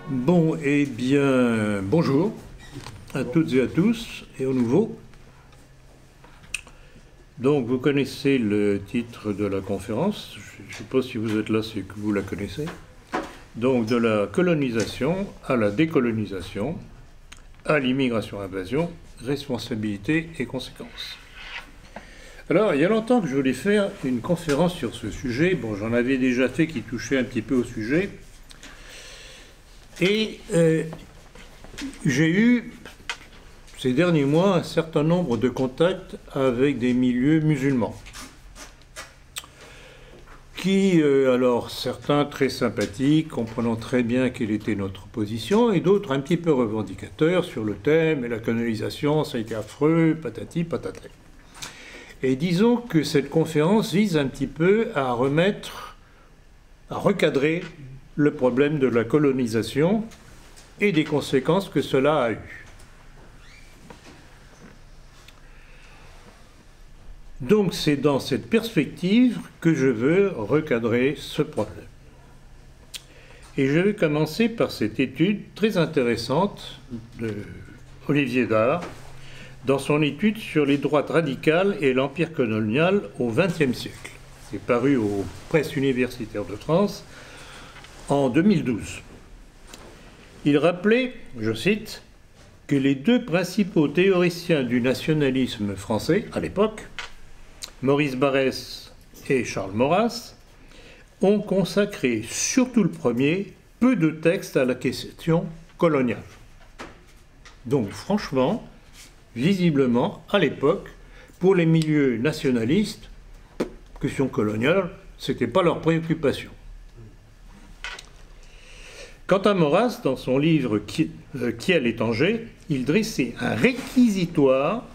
Bon, eh bien, bonjour à toutes et à tous, et au nouveau. Donc, vous connaissez le titre de la conférence. Je ne sais pas si vous êtes là, c'est que vous la connaissez. Donc, de la colonisation à la décolonisation, à l'immigration-invasion, responsabilité et conséquences. Alors, il y a longtemps que je voulais faire une conférence sur ce sujet. Bon, j'en avais déjà fait qui touchait un petit peu au sujet. Et j'ai eu, ces derniers mois, un certain nombre de contacts avec des milieux musulmans. Qui, alors, certains très sympathiques, comprenant très bien quelle était notre position, et d'autres un petit peu revendicateurs sur le thème, et la colonisation, ça a été affreux, patati, patatè. Et disons que cette conférence vise un petit peu à recadrer le problème de la colonisation et des conséquences que cela a eues. Donc c'est dans cette perspective que je veux recadrer ce problème. Et je vais commencer par cette étude très intéressante de Olivier Dard, dans son étude sur les droites radicales et l'empire colonial au XXe siècle. C'est paru aux Presses universitaires de France en 2012. Il rappelait, je cite, que les deux principaux théoriciens du nationalisme français, à l'époque, Maurice Barrès et Charles Maurras, ont consacré, surtout le premier, peu de textes à la question coloniale. Donc franchement, visiblement, à l'époque, pour les milieux nationalistes, question coloniale, ce n'était pas leur préoccupation. Quant à Maurras, dans son livre Qui est l'étranger, il dressait un réquisitoire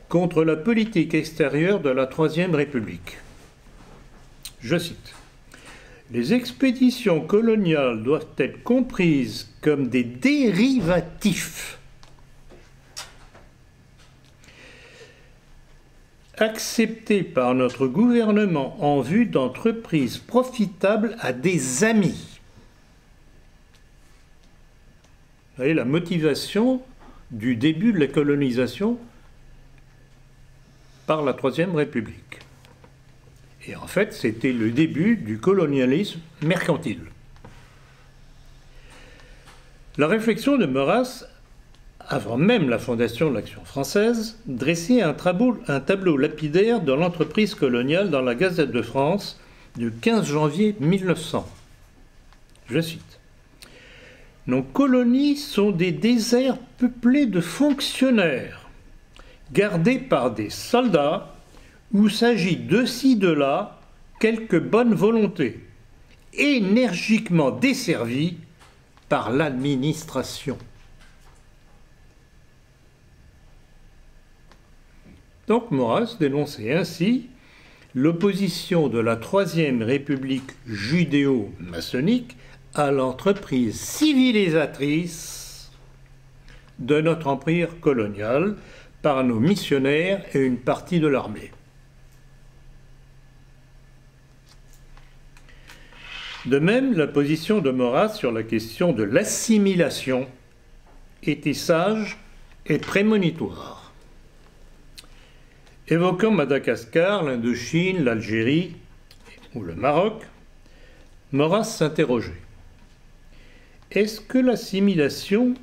contre la politique extérieure de la Troisième République. Je cite, « Les expéditions coloniales doivent être comprises comme des dérivatifs acceptés par notre gouvernement en vue d'entreprises profitables à des amis. » Vous voyez, la motivation du début de la colonisation par la Troisième République. Et en fait, c'était le début du colonialisme mercantile. La réflexion de Maurras, avant même la fondation de l'Action française, dressait un tableau lapidaire de l'entreprise coloniale dans la Gazette de France du 15 janvier 1900. Je cite. Nos colonies sont des déserts peuplés de fonctionnaires, gardés par des soldats, où s'agit de ci, de là, quelques bonnes volontés, énergiquement desservis par l'administration. Donc Maurras dénonçait ainsi l'opposition de la Troisième République judéo-maçonnique à l'entreprise civilisatrice de notre empire colonial par nos missionnaires et une partie de l'armée. De même, la position de Maurras sur la question de l'assimilation était sage et prémonitoire. Évoquant Madagascar, l'Indochine, l'Algérie ou le Maroc, Maurras s'interrogeait. Est-ce que l'assimilation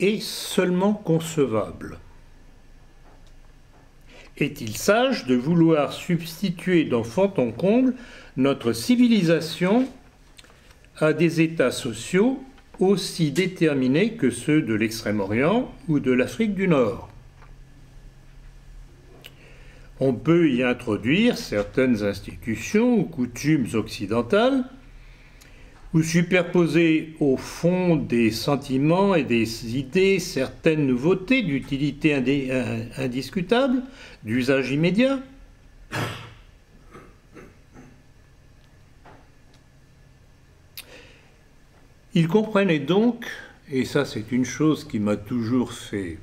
est seulement concevable? Est-il sage de vouloir substituer d'en fond en comble notre civilisation à des états sociaux aussi déterminés que ceux de l'Extrême-Orient ou de l'Afrique du Nord? On peut y introduire certaines institutions ou coutumes occidentales ou superposer au fond des sentiments et des idées certaines nouveautés d'utilité indiscutable, d'usage immédiat. Il comprenait donc, et ça c'est une chose qui m'a toujours fait,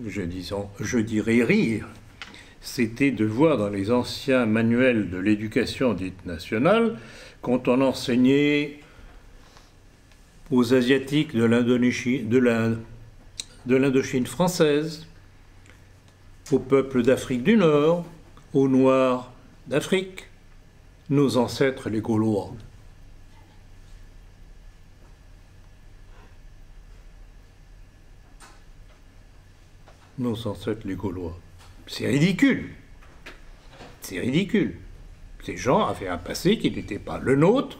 je dirais rire, c'était de voir dans les anciens manuels de l'éducation dite nationale, quand on enseignait aux Asiatiques de l'Indochine française, aux peuples d'Afrique du Nord, aux Noirs d'Afrique, nos ancêtres les Gaulois. Nos ancêtres les Gaulois. C'est ridicule. C'est ridicule. Ces gens avaient un passé qui n'était pas le nôtre.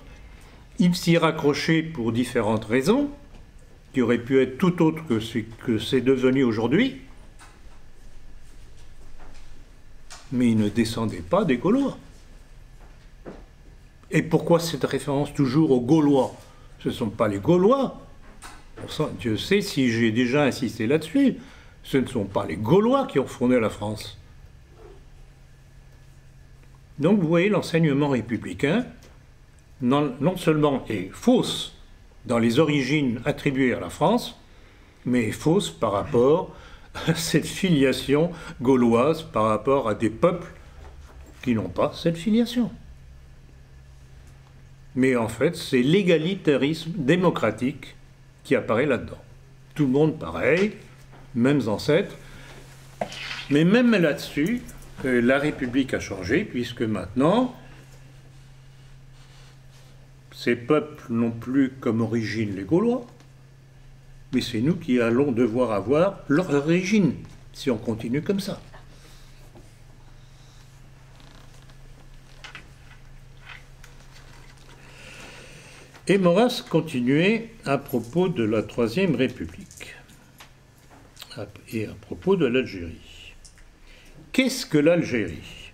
Ils s'y raccrochaient pour différentes raisons, qui auraient pu être tout autre que ce que c'est devenu aujourd'hui. Mais ils ne descendaient pas des Gaulois. Et pourquoi cette référence toujours aux Gaulois? Ce ne sont pas les Gaulois. Dieu sait si j'ai déjà insisté là-dessus. Ce ne sont pas les Gaulois qui ont fondé la France. Donc vous voyez, l'enseignement républicain, non seulement est fausse dans les origines attribuées à la France, mais est fausse par rapport à cette filiation gauloise, par rapport à des peuples qui n'ont pas cette filiation. Mais en fait, c'est l'égalitarisme démocratique qui apparaît là-dedans. Tout le monde pareil, mêmes ancêtres, mais même là-dessus, la République a changé, puisque maintenant, ces peuples n'ont plus comme origine les Gaulois, mais c'est nous qui allons devoir avoir leur origine, si on continue comme ça. Et Maurras continuait à propos de la Troisième République et à propos de l'Algérie. Qu'est-ce que l'Algérie?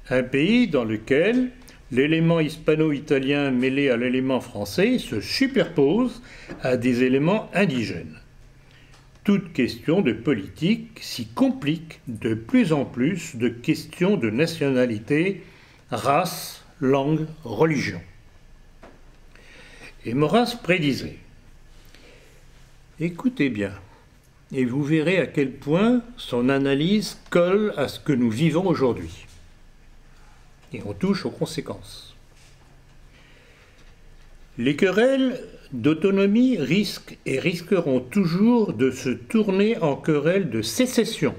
Un pays dans lequel l'élément hispano-italien mêlé à l'élément français se superpose à des éléments indigènes. Toute question de politique s'y complique de plus en plus de questions de nationalité, race, langue, religion. Et Maurras prédisait, écoutez bien, et vous verrez à quel point son analyse colle à ce que nous vivons aujourd'hui. Et on touche aux conséquences. Les querelles d'autonomie risquent et risqueront toujours de se tourner en querelles de sécession.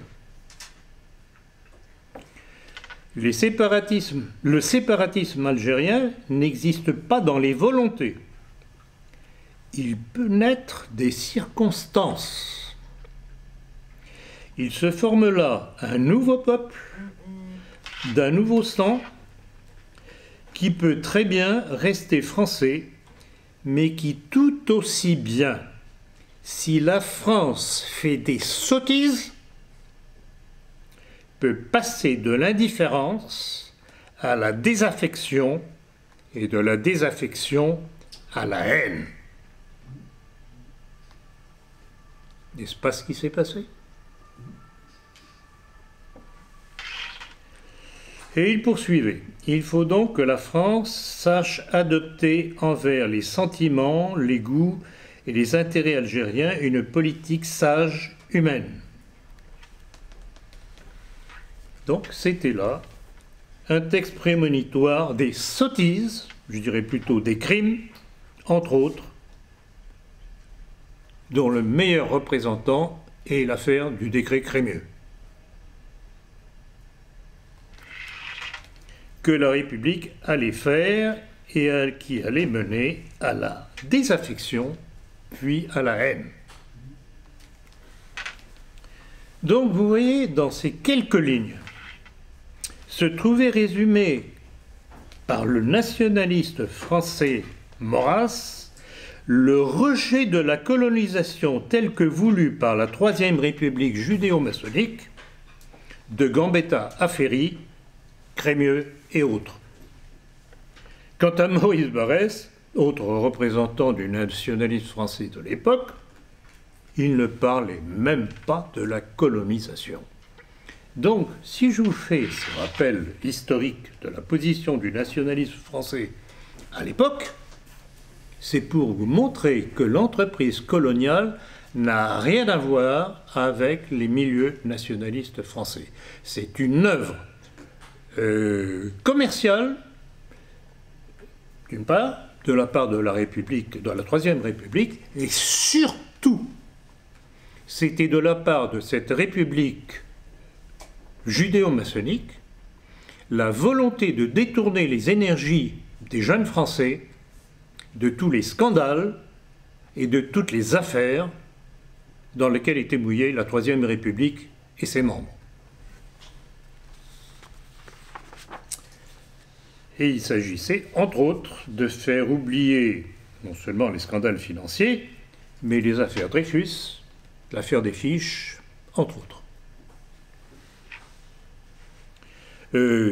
Le séparatisme algérien n'existe pas dans les volontés. Il peut naître des circonstances. Il se forme là un nouveau peuple, d'un nouveau sang, qui peut très bien rester français, mais qui tout aussi bien, si la France fait des sottises, peut passer de l'indifférence à la désaffection et de la désaffection à la haine. N'est-ce pas ce qui s'est passé? Et il poursuivait. Il faut donc que la France sache adopter envers les sentiments, les goûts et les intérêts algériens une politique sage, humaine. Donc c'était là un texte prémonitoire des sottises, je dirais plutôt des crimes, entre autres, dont le meilleur représentant est l'affaire du décret Crémieux, que la République allait faire et qui allait mener à la désaffection, puis à la haine. Donc vous voyez, dans ces quelques lignes, se trouvait résumé par le nationaliste français Maurras le rejet de la colonisation telle que voulue par la Troisième République judéo-maçonnique de Gambetta à Ferry, Crémieux et autres. Quant à Maurice Barrès, autre représentant du nationalisme français de l'époque, il ne parlait même pas de la colonisation. Donc, si je vous fais ce rappel historique de la position du nationalisme français à l'époque, c'est pour vous montrer que l'entreprise coloniale n'a rien à voir avec les milieux nationalistes français. C'est une œuvre commerciale, d'une part, de la part de la République, de la Troisième République, et surtout, c'était de la part de cette République judéo-maçonnique, la volonté de détourner les énergies des jeunes Français de tous les scandales et de toutes les affaires dans lesquelles était mouillée la Troisième République et ses membres. Et il s'agissait, entre autres, de faire oublier non seulement les scandales financiers, mais les affaires Dreyfus, l'affaire des fiches, entre autres.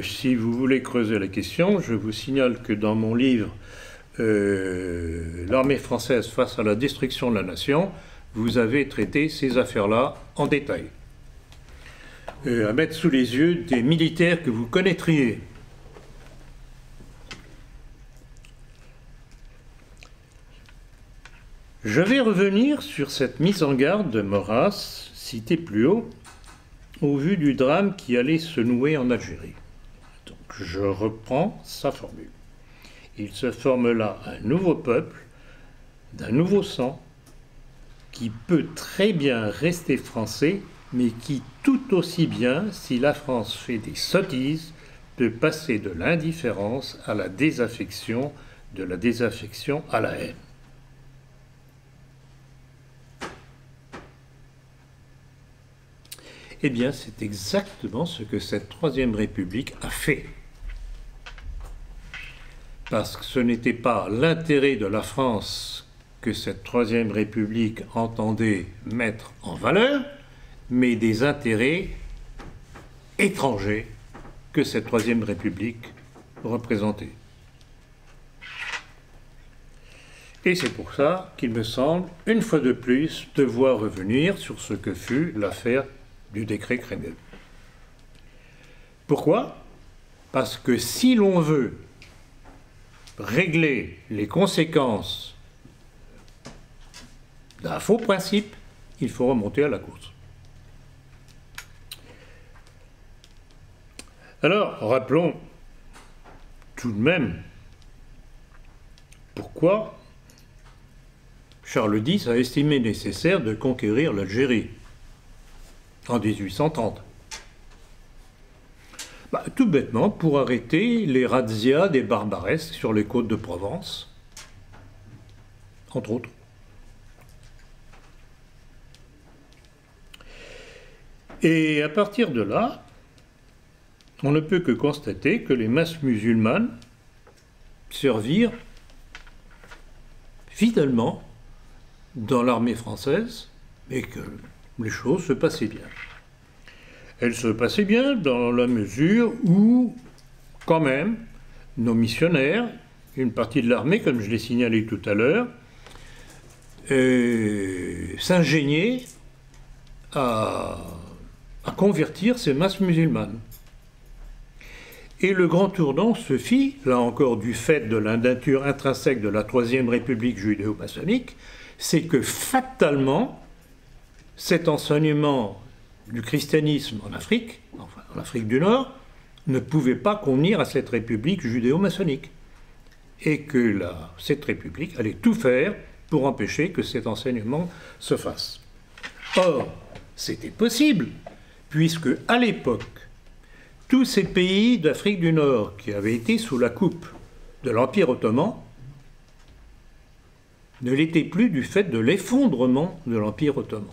Si vous voulez creuser la question, je vous signale que dans mon livre « L'armée française face à la destruction de la nation », vous avez traité ces affaires-là en détail. À mettre sous les yeux des militaires que vous connaîtriez. Je vais revenir sur cette mise en garde de Maurras, citée plus haut, au vu du drame qui allait se nouer en Algérie. Donc, je reprends sa formule. Il se forme là un nouveau peuple, d'un nouveau sang, qui peut très bien rester français, mais qui tout aussi bien, si la France fait des sottises, peut passer de l'indifférence à la désaffection, de la désaffection à la haine. Eh bien, c'est exactement ce que cette Troisième République a fait. Parce que ce n'était pas l'intérêt de la France que cette Troisième République entendait mettre en valeur, mais des intérêts étrangers que cette Troisième République représentait. Et c'est pour ça qu'il me semble, une fois de plus, devoir revenir sur ce que fut l'affaire du décret Grenelle. Pourquoi? Parce que si l'on veut régler les conséquences d'un faux principe, il faut remonter à la cause. Alors, rappelons tout de même pourquoi Charles X a estimé nécessaire de conquérir l'Algérie en 1830. Tout bêtement pour arrêter les razzias des barbaresques sur les côtes de Provence, entre autres. Et à partir de là, on ne peut que constater que les masses musulmanes servirent fidèlement dans l'armée française et que les choses se passaient bien. Elles se passaient bien dans la mesure où, quand même, nos missionnaires, une partie de l'armée, comme je l'ai signalé tout à l'heure, s'ingéniaient à convertir ces masses musulmanes. Et le grand tournant se fit, là encore du fait de la nature intrinsèque de la Troisième République judéo-maçonnique, c'est que fatalement, cet enseignement du christianisme en Afrique, enfin en Afrique du Nord, ne pouvait pas convenir à cette République judéo-maçonnique. Et que cette République allait tout faire pour empêcher que cet enseignement se fasse. Or, c'était possible, puisque à l'époque, tous ces pays d'Afrique du Nord qui avaient été sous la coupe de l'Empire ottoman ne l'étaient plus du fait de l'effondrement de l'Empire ottoman.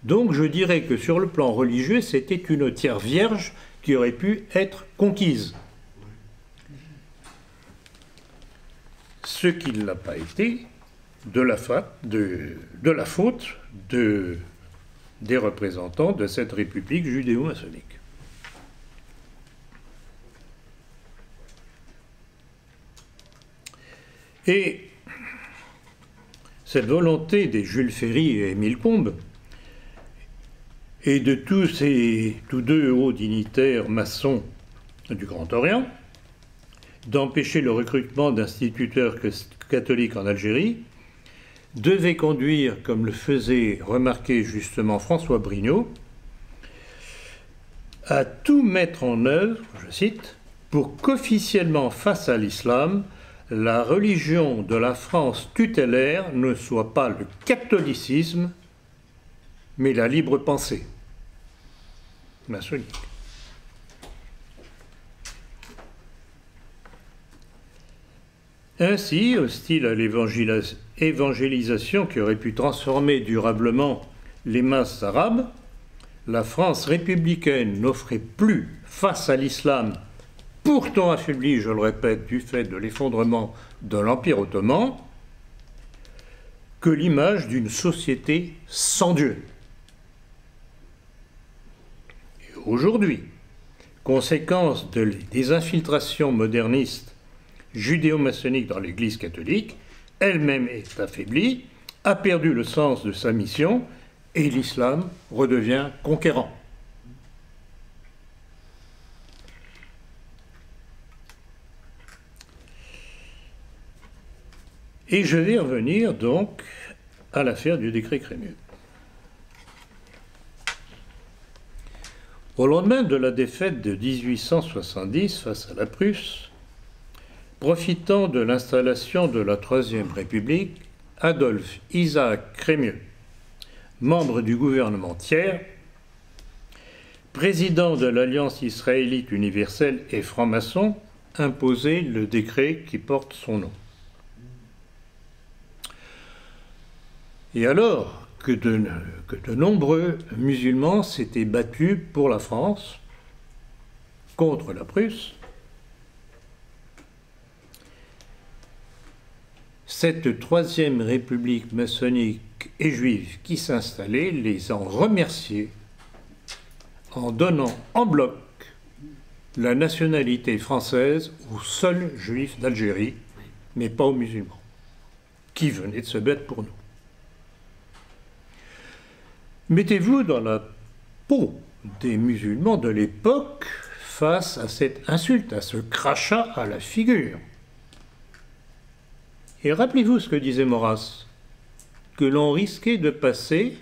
Donc je dirais que sur le plan religieux, c'était une terre vierge qui aurait pu être conquise. Ce qui ne l'a pas été de la faute des représentants de cette République judéo-maçonnique. Et cette volonté des Jules Ferry et Émile Combes et de tous deux hauts dignitaires maçons du Grand Orient d'empêcher le recrutement d'instituteurs catholiques en Algérie devait conduire, comme le faisait remarquer justement François Brignot, à tout mettre en œuvre, je cite, pour qu'officiellement face à l'islam, la religion de la France tutélaire ne soit pas le catholicisme, mais la libre pensée maçonnique. Ainsi, hostile à l'évangélisation qui aurait pu transformer durablement les masses arabes, la France républicaine n'offrait plus, face à l'islam, pourtant affaibli, je le répète, du fait de l'effondrement de l'Empire ottoman, que l'image d'une société sans Dieu. Et aujourd'hui, conséquence des infiltrations modernistes judéo-maçonnique dans l'Église catholique, elle-même est affaiblie, a perdu le sens de sa mission, et l'islam redevient conquérant. Et je vais revenir donc à l'affaire du décret Crémieux. Au lendemain de la défaite de 1870 face à la Prusse, profitant de l'installation de la Troisième République, Adolphe Isaac Crémieux, membre du gouvernement Thiers, président de l'Alliance israélite universelle et franc-maçon, imposait le décret qui porte son nom. Et alors que de nombreux musulmans s'étaient battus pour la France contre la Prusse, cette Troisième République maçonnique et juive qui s'installait les en remerciait en donnant en bloc la nationalité française aux seuls juifs d'Algérie, mais pas aux musulmans, qui venaient de se battre pour nous. Mettez-vous dans la peau des musulmans de l'époque face à cette insulte, à ce crachat à la figure. Et rappelez-vous ce que disait Maurras, que l'on risquait de passer,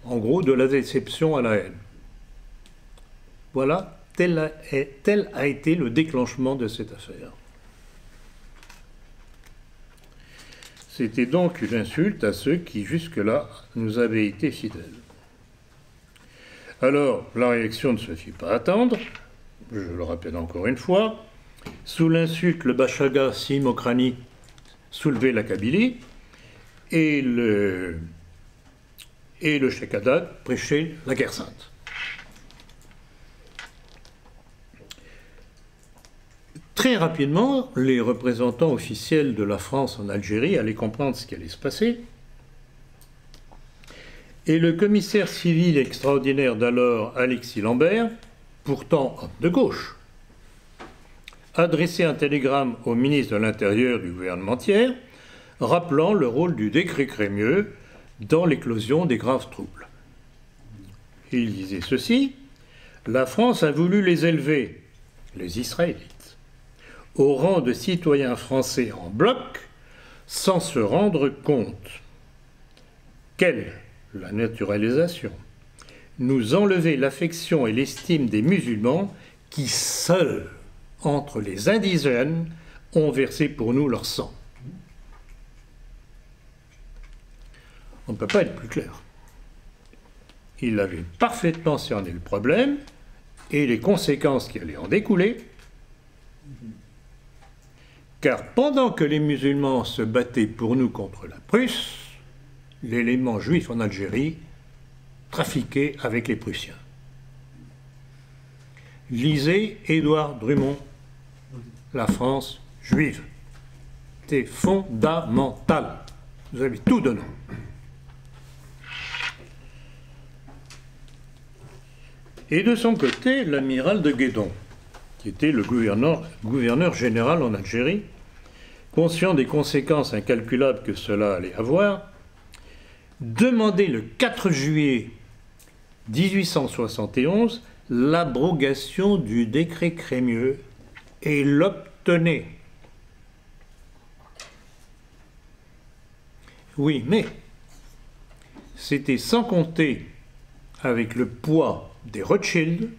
en gros, de la déception à la haine. Voilà, tel a été le déclenchement de cette affaire. C'était donc une insulte à ceux qui, jusque-là, nous avaient été fidèles. Alors, la réaction ne se fit pas attendre, je le rappelle encore une fois. Sous l'insulte, le Bachaga Simokrani soulevait la Kabylie et le Cheikh Haddad prêchait la guerre sainte. Très rapidement, les représentants officiels de la France en Algérie allaient comprendre ce qui allait se passer. Et le commissaire civil extraordinaire d'alors, Alexis Lambert, pourtant homme de gauche, adressait un télégramme au ministre de l'Intérieur du gouvernement Thiers, rappelant le rôle du décret Crémieux dans l'éclosion des graves troubles. Il disait ceci: « La France a voulu les élever, les Israélites, au rang de citoyens français en bloc, sans se rendre compte qu'elle, la naturalisation, nous enlevait l'affection et l'estime des musulmans qui, seuls, entre les indigènes, ont versé pour nous leur sang. » On ne peut pas être plus clair. Il avait parfaitement cerné le problème et les conséquences qui allaient en découler, car pendant que les musulmans se battaient pour nous contre la Prusse, l'élément juif en Algérie trafiquait avec les Prussiens. Lisez Édouard Drummond, La France juive. C'est fondamental. Vous avez tout dedans. Et de son côté, l'amiral de Guédon, qui était le gouverneur général en Algérie, conscient des conséquences incalculables que cela allait avoir, demandait le 4 juillet 1871 l'abrogation du décret Crémieux et l'obtenait. Oui, mais c'était sans compter avec le poids des Rothschild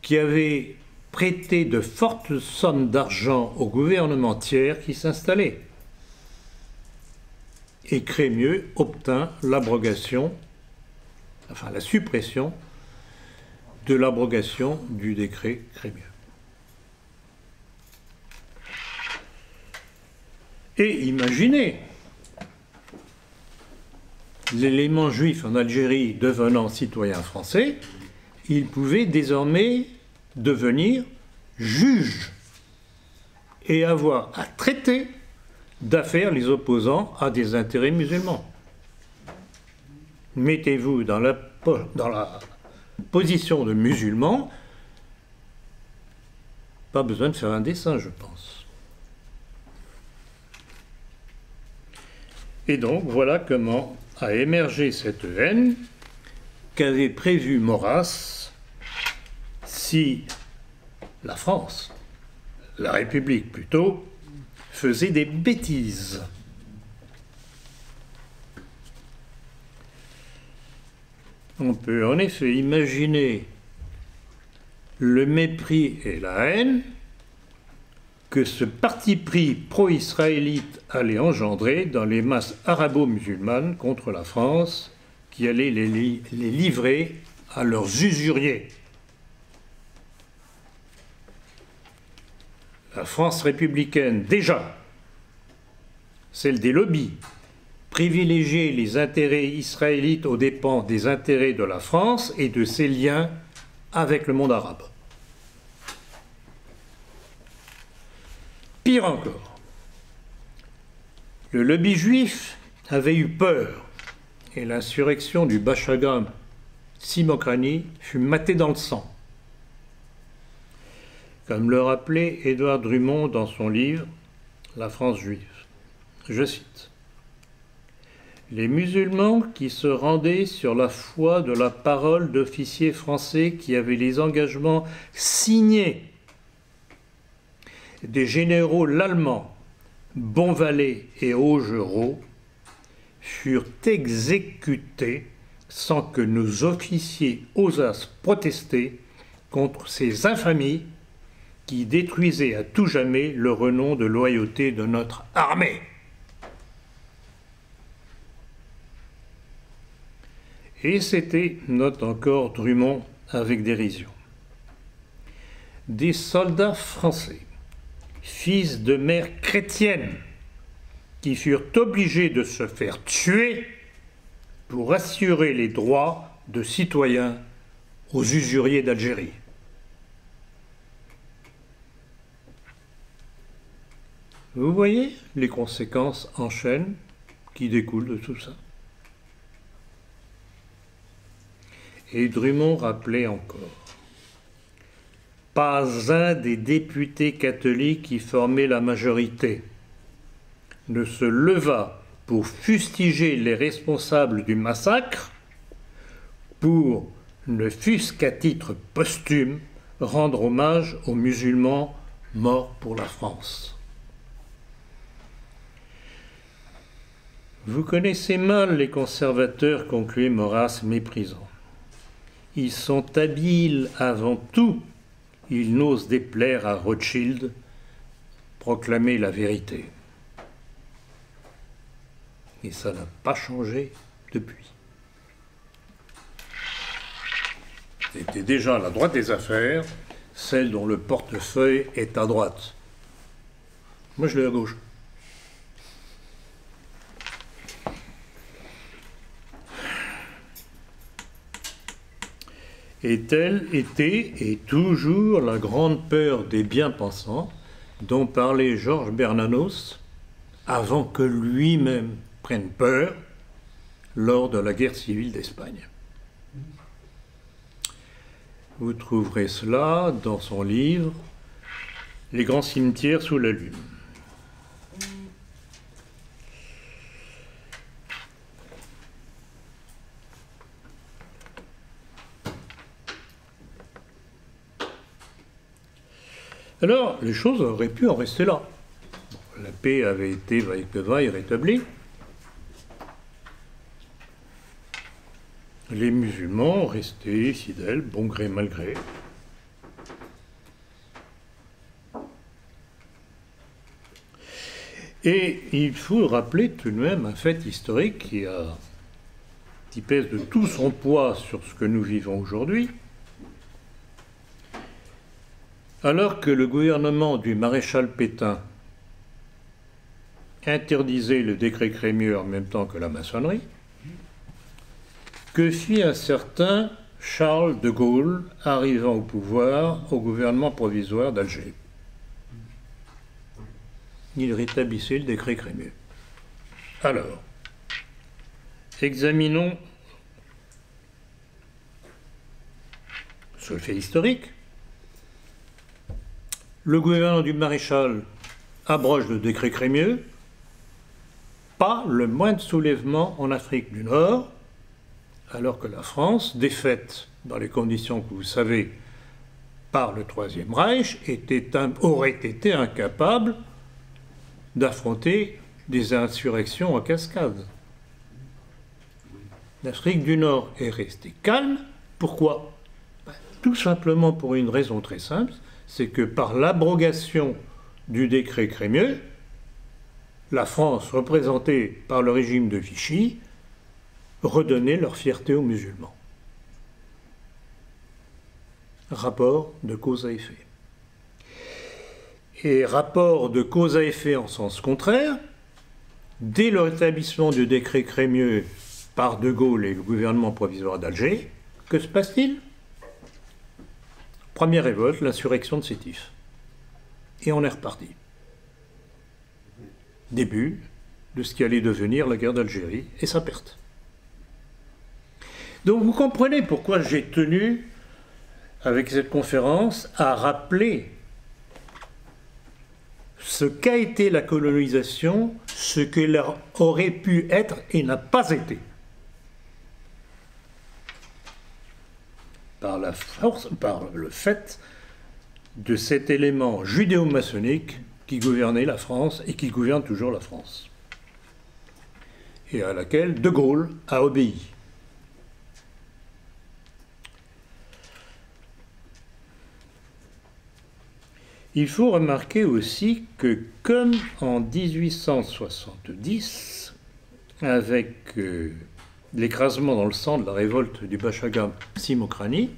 qui avaient prêter de fortes sommes d'argent au gouvernement tiers qui s'installait. Et Crémieux obtint l'abrogation, enfin la suppression de l'abrogation du décret Crémieux. Et imaginez, l'élément juif en Algérie devenant citoyen français, il pouvait désormais devenir juge et avoir à traiter d'affaires les opposants à des intérêts musulmans. Mettez-vous dans la position de musulman, pas besoin de faire un dessin, je pense. Et donc, voilà comment a émergé cette haine qu'avait prévu Maurras si la France, la République plutôt, faisait des bêtises. On peut en effet imaginer le mépris et la haine que ce parti pris pro-israélite allait engendrer dans les masses arabo-musulmanes contre la France, qui allait les livrer à leurs usuriers. La France républicaine, déjà, celle des lobbies, privilégiait les intérêts israélites aux dépens des intérêts de la France et de ses liens avec le monde arabe. Pire encore, le lobby juif avait eu peur et l'insurrection du Bachaga Simokrani fut matée dans le sang. Comme le rappelait Édouard Drummond dans son livre « La France juive », je cite, « Les musulmans qui se rendaient sur la foi de la parole d'officiers français qui avaient les engagements signés des généraux allemands Bonvalet et Augereau furent exécutés sans que nos officiers osassent protester contre ces infamies qui détruisaient à tout jamais le renom de loyauté de notre armée. » Et c'était, note encore Drummond avec dérision, des soldats français, fils de mères chrétiennes, qui furent obligés de se faire tuer pour assurer les droits de citoyens aux usuriers d'Algérie. Vous voyez les conséquences en chaîne qui découlent de tout ça. Et Drummond rappelait encore, pas un des députés catholiques qui formaient la majorité ne se leva pour fustiger les responsables du massacre, pour, ne fût-ce qu'à titre posthume, rendre hommage aux musulmans morts pour la France. Vous connaissez mal les conservateurs, concluait Maurras méprisant. Ils sont habiles avant tout. Ils n'osent déplaire à Rothschild, proclamer la vérité. Et ça n'a pas changé depuis. C'était déjà la droite des affaires, celle dont le portefeuille est à droite. Moi, je l'ai à gauche. Et telle était et toujours la grande peur des bien-pensants dont parlait Georges Bernanos avant que lui-même prenne peur lors de la guerre civile d'Espagne. Vous trouverez cela dans son livre « Les grands cimetières sous la lune ». Alors, les choses auraient pu en rester là. La paix avait été vaille que vaille rétablie. Les musulmans restaient fidèles, bon gré mal gré. Et il faut rappeler tout de même un fait historique qui pèse de tout son poids sur ce que nous vivons aujourd'hui. Alors que le gouvernement du maréchal Pétain interdisait le décret Crémieux en même temps que la maçonnerie, que fit un certain Charles de Gaulle arrivant au pouvoir au gouvernement provisoire d'Alger? Il rétablissait le décret Crémieux. Alors, examinons ce fait historique. Le gouvernement du maréchal abroge le décret Crémieux, pas le moindre soulèvement en Afrique du Nord, alors que la France, défaite dans les conditions que vous savez par le Troisième Reich, aurait été incapable d'affronter des insurrections en cascade. L'Afrique du Nord est restée calme. Pourquoi? Tout simplement pour une raison très simple, c'est que par l'abrogation du décret Crémieux, la France, représentée par le régime de Vichy, redonnait leur fierté aux musulmans. Rapport de cause à effet. Et rapport de cause à effet en sens contraire, dès le rétablissement du décret Crémieux par De Gaulle et le gouvernement provisoire d'Alger, que se passe-t-il? Première révolte, l'insurrection de Sétif. Et on est reparti. Début de ce qui allait devenir la guerre d'Algérie et sa perte. Donc vous comprenez pourquoi j'ai tenu, avec cette conférence, à rappeler ce qu'a été la colonisation, ce qu'elle aurait pu être et n'a pas été. Par la force, par le fait de cet élément judéo-maçonnique qui gouvernait la France et qui gouverne toujours la France. Et à laquelle De Gaulle a obéi. Il faut remarquer aussi que, comme en 1870, avec l'écrasement dans le sang de la révolte du Bachaga Simokrani,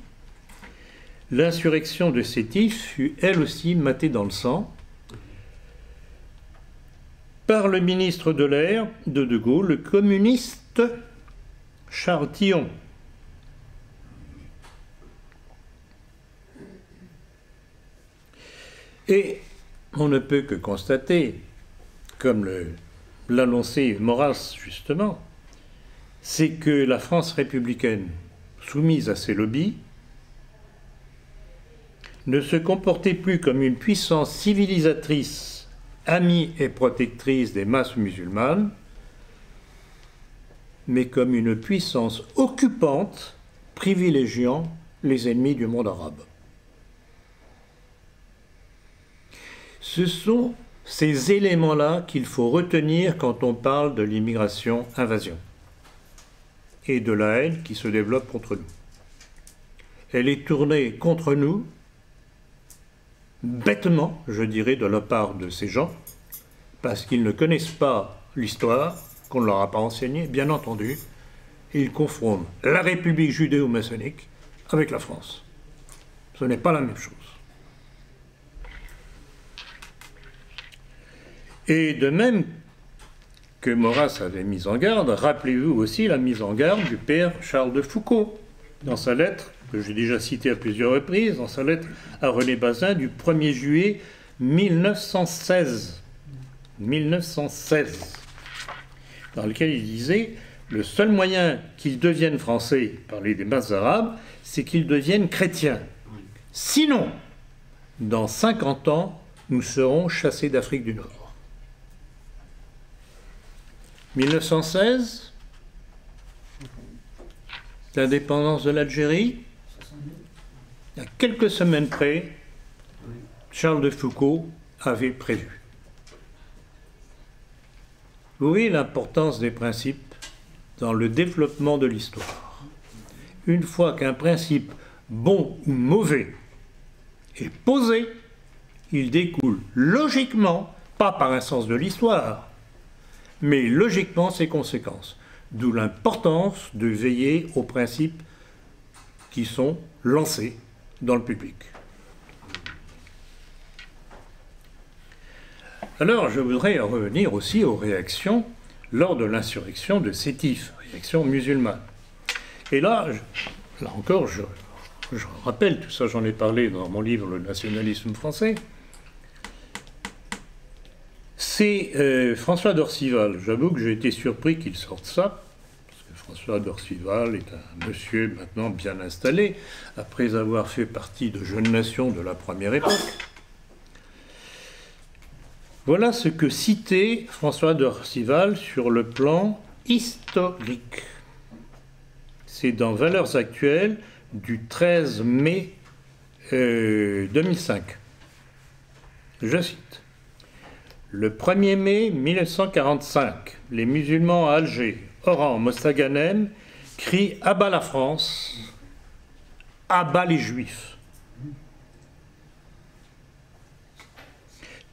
l'insurrection de Sétif fut elle aussi matée dans le sang par le ministre de l'air de De Gaulle, le communiste Charles Tillon. Et on ne peut que constater, comme l'annonçait Maurras justement, c'est que la France républicaine, soumise à ses lobbies, ne se comportait plus comme une puissance civilisatrice, amie et protectrice des masses musulmanes, mais comme une puissance occupante, privilégiant les ennemis du monde arabe. Ce sont ces éléments-là qu'il faut retenir quand on parle de l'immigration-invasion et de la haine qui se développe contre nous. Elle est tournée contre nous, bêtement, je dirais, de la part de ces gens, parce qu'ils ne connaissent pas l'histoire, qu'on ne leur a pas enseignée, bien entendu, et ils confondent la République judéo-maçonnique avec la France. Ce n'est pas la même chose. Et de même que Maurras avait mis en garde, rappelez-vous aussi la mise en garde du père Charles de Foucauld, dans sa lettre, que j'ai déjà citée à plusieurs reprises, dans sa lettre à René Bazin du 1er juillet 1916. 1916, dans lequel il disait « Le seul moyen qu'ils deviennent français, parler des masses arabes, c'est qu'ils deviennent chrétiens. Sinon, dans 50 ans, nous serons chassés d'Afrique du Nord. » 1916, l'indépendance de l'Algérie, il y a quelques semaines près, Charles de Foucauld avait prévu. Vous voyez l'importance des principes dans le développement de l'histoire. Une fois qu'un principe, bon ou mauvais, est posé, il découle logiquement pas par un sens de l'histoire, mais logiquement ses conséquences. D'où l'importance de veiller aux principes qui sont lancés dans le public. Alors, je voudrais revenir aussi aux réactions lors de l'insurrection de Sétif, réaction musulmane. Et là encore, je rappelle, tout ça j'en ai parlé dans mon livre « Le nationalisme français », c'est François d'Orcival. J'avoue que j'ai été surpris qu'il sorte ça, parce que François d'Orcival est un monsieur maintenant bien installé, après avoir fait partie de Jeunes Nations de la première époque. Voilà ce que citait François d'Orcival sur le plan historique. C'est dans Valeurs actuelles du 13 mai 2005. Je cite. Le 1er mai 1945, les musulmans à Alger, Oran, Mostaganem, crient « Abat la France, abat les Juifs »,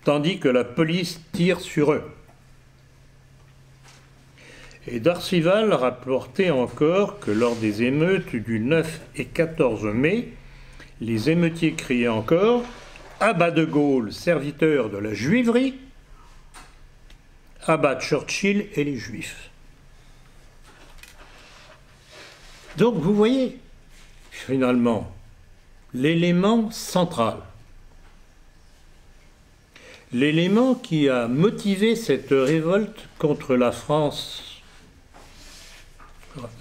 tandis que la police tire sur eux. Et d'Orcival rapportait encore que lors des émeutes du 9 et 14 mai, les émeutiers criaient encore « Abat de Gaulle, serviteur de la juiverie, abat Churchill et les Juifs ». Donc vous voyez, finalement, l'élément central, l'élément qui a motivé cette révolte contre la France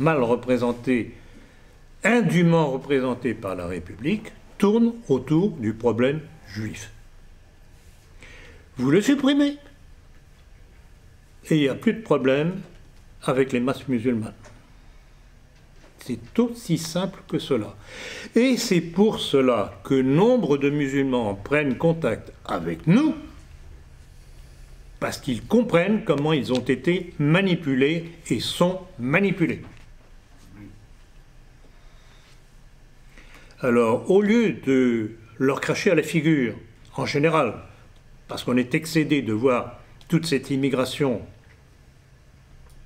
mal représentée, indûment représentée par la République, tourne autour du problème juif. Vous le supprimez, et il n'y a plus de problème avec les masses musulmanes. C'est aussi simple que cela. Et c'est pour cela que nombre de musulmans prennent contact avec nous, parce qu'ils comprennent comment ils ont été manipulés et sont manipulés. Alors, au lieu de leur cracher à la figure, en général, parce qu'on est excédé de voir toute cette immigration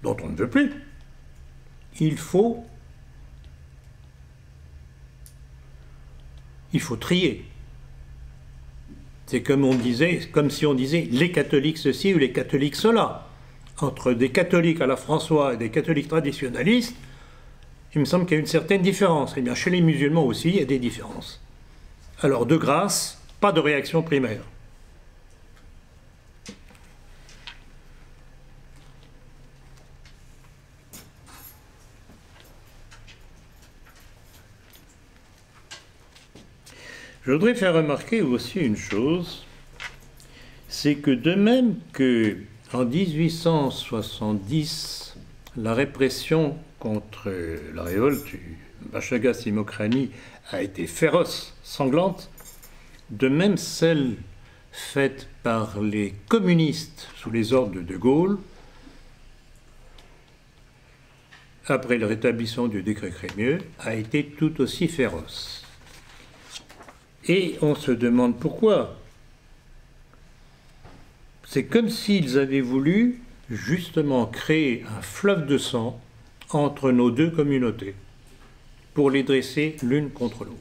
dont on ne veut plus, il faut trier. C'est comme si on disait les catholiques ceci ou les catholiques cela. Entre des catholiques à la François et des catholiques traditionnalistes, il me semble qu'il y a une certaine différence. Eh bien, chez les musulmans aussi, il y a des différences. Alors, de grâce, pas de réaction primaire. Je voudrais faire remarquer aussi une chose, c'est que de même que en 1870, la répression contre la révolte du Bachagas-Imokrani a été féroce, sanglante, de même celle faite par les communistes sous les ordres de De Gaulle, après le rétablissement du décret Crémieux, a été tout aussi féroce. Et on se demande pourquoi. C'est comme s'ils avaient voulu justement créer un fleuve de sang entre nos deux communautés pour les dresser l'une contre l'autre.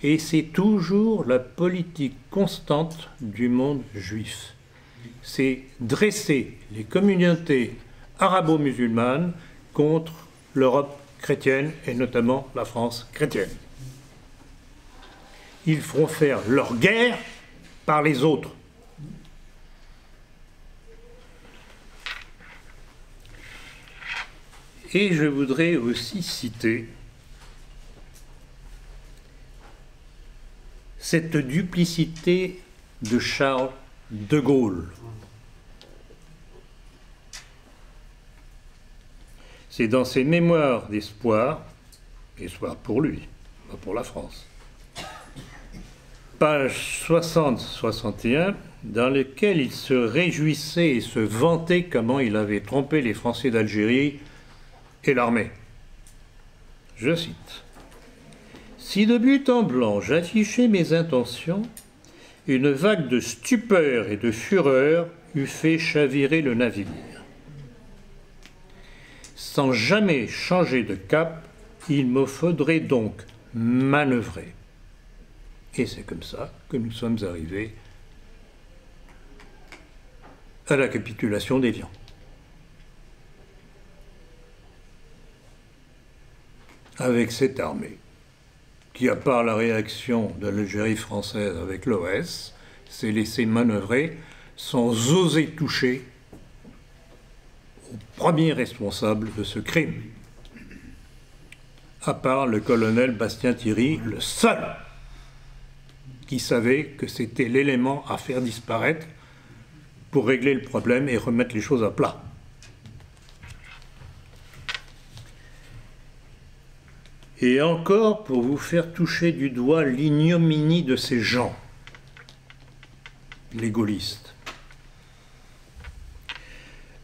Et c'est toujours la politique constante du monde juif. C'est dresser les communautés arabo-musulmanes contre l'Europe chrétienne et notamment la France chrétienne. Ils feront faire leur guerre par les autres. Et je voudrais aussi citer cette duplicité de Charles de Gaulle. C'est dans ses mémoires d'espoir, espoir pour lui, pas pour la France, page 60-61, dans lequel il se réjouissait et se vantait comment il avait trompé les Français d'Algérie et l'armée. Je cite. « Si de but en blanc j'affichais mes intentions, une vague de stupeur et de fureur eût fait chavirer le navire. Sans jamais changer de cap, il me faudrait donc manœuvrer. Et c'est comme ça que nous sommes arrivés à la capitulation d'Évian. Avec cette armée, qui, à part la réaction de l'Algérie française avec l'OS, s'est laissée manœuvrer sans oser toucher au premier responsable de ce crime, à part le colonel Bastien Thierry, le seul qui savait que c'était l'élément à faire disparaître pour régler le problème et remettre les choses à plat. Et encore pour vous faire toucher du doigt l'ignominie de ces gens, les gaullistes.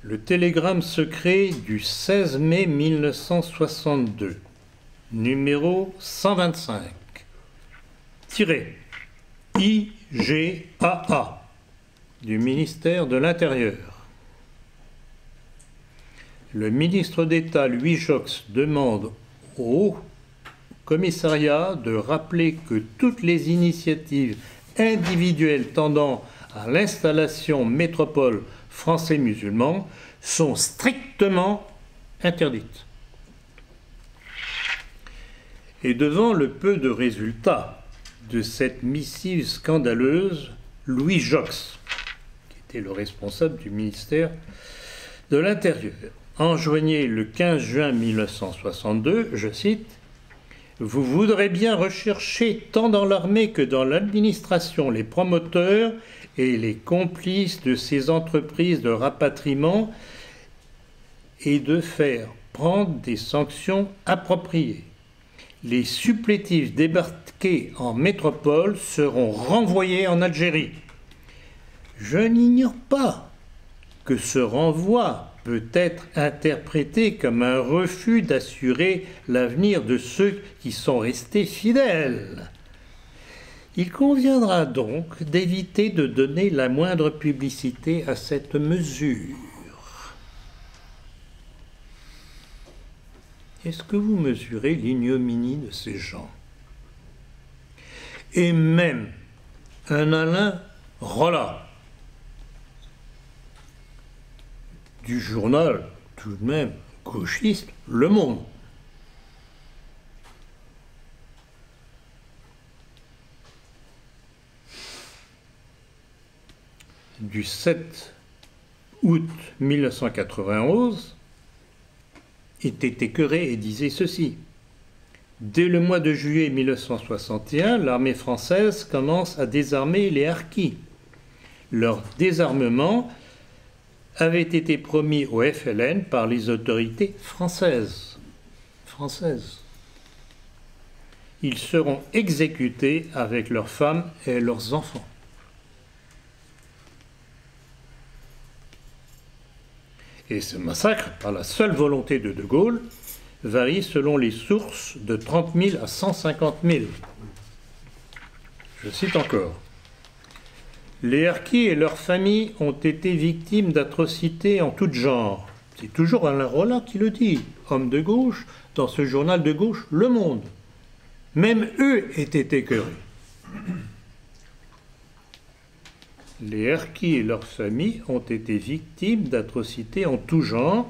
Le télégramme secret du 16 mai 1962, numéro 125, tiré IGAA du ministère de l'Intérieur. Le ministre d'État Louis Joxe demande au commissariat de rappeler que toutes les initiatives individuelles tendant à l'installation métropole français-musulman sont strictement interdites. Et devant le peu de résultats de cette missive scandaleuse, Louis Joxe, qui était le responsable du ministère de l'Intérieur, enjoignait le 15 juin 1962, je cite, « Vous voudrez bien rechercher tant dans l'armée que dans l'administration les promoteurs et les complices de ces entreprises de rapatriement et de faire prendre des sanctions appropriées. Les supplétifs débarqués en métropole seront renvoyés en Algérie. Je n'ignore pas que ce renvoi peut être interprété comme un refus d'assurer l'avenir de ceux qui sont restés fidèles. Il conviendra donc d'éviter de donner la moindre publicité à cette mesure. » Est-ce que vous mesurez l'ignominie de ces gens? Et même un Alain Rollat, du journal, tout de même, gauchiste, Le Monde. Du 7 août 1991, était écœuré et disait ceci. Dès le mois de juillet 1961, l'armée française commence à désarmer les harkis. Leur désarmement avait été promis au FLN par les autorités françaises. Ils seront exécutés avec leurs femmes et leurs enfants. Et ce massacre, par la seule volonté de De Gaulle, varie selon les sources de 30 000 à 150 000. Je cite encore. Les harkis et leurs familles ont été victimes d'atrocités en tout genre. C'est toujours Alain Rollat qui le dit, homme de gauche, dans ce journal de gauche, Le Monde. Même eux étaient écœurés. Les harkis et leurs familles ont été victimes d'atrocités en tout genre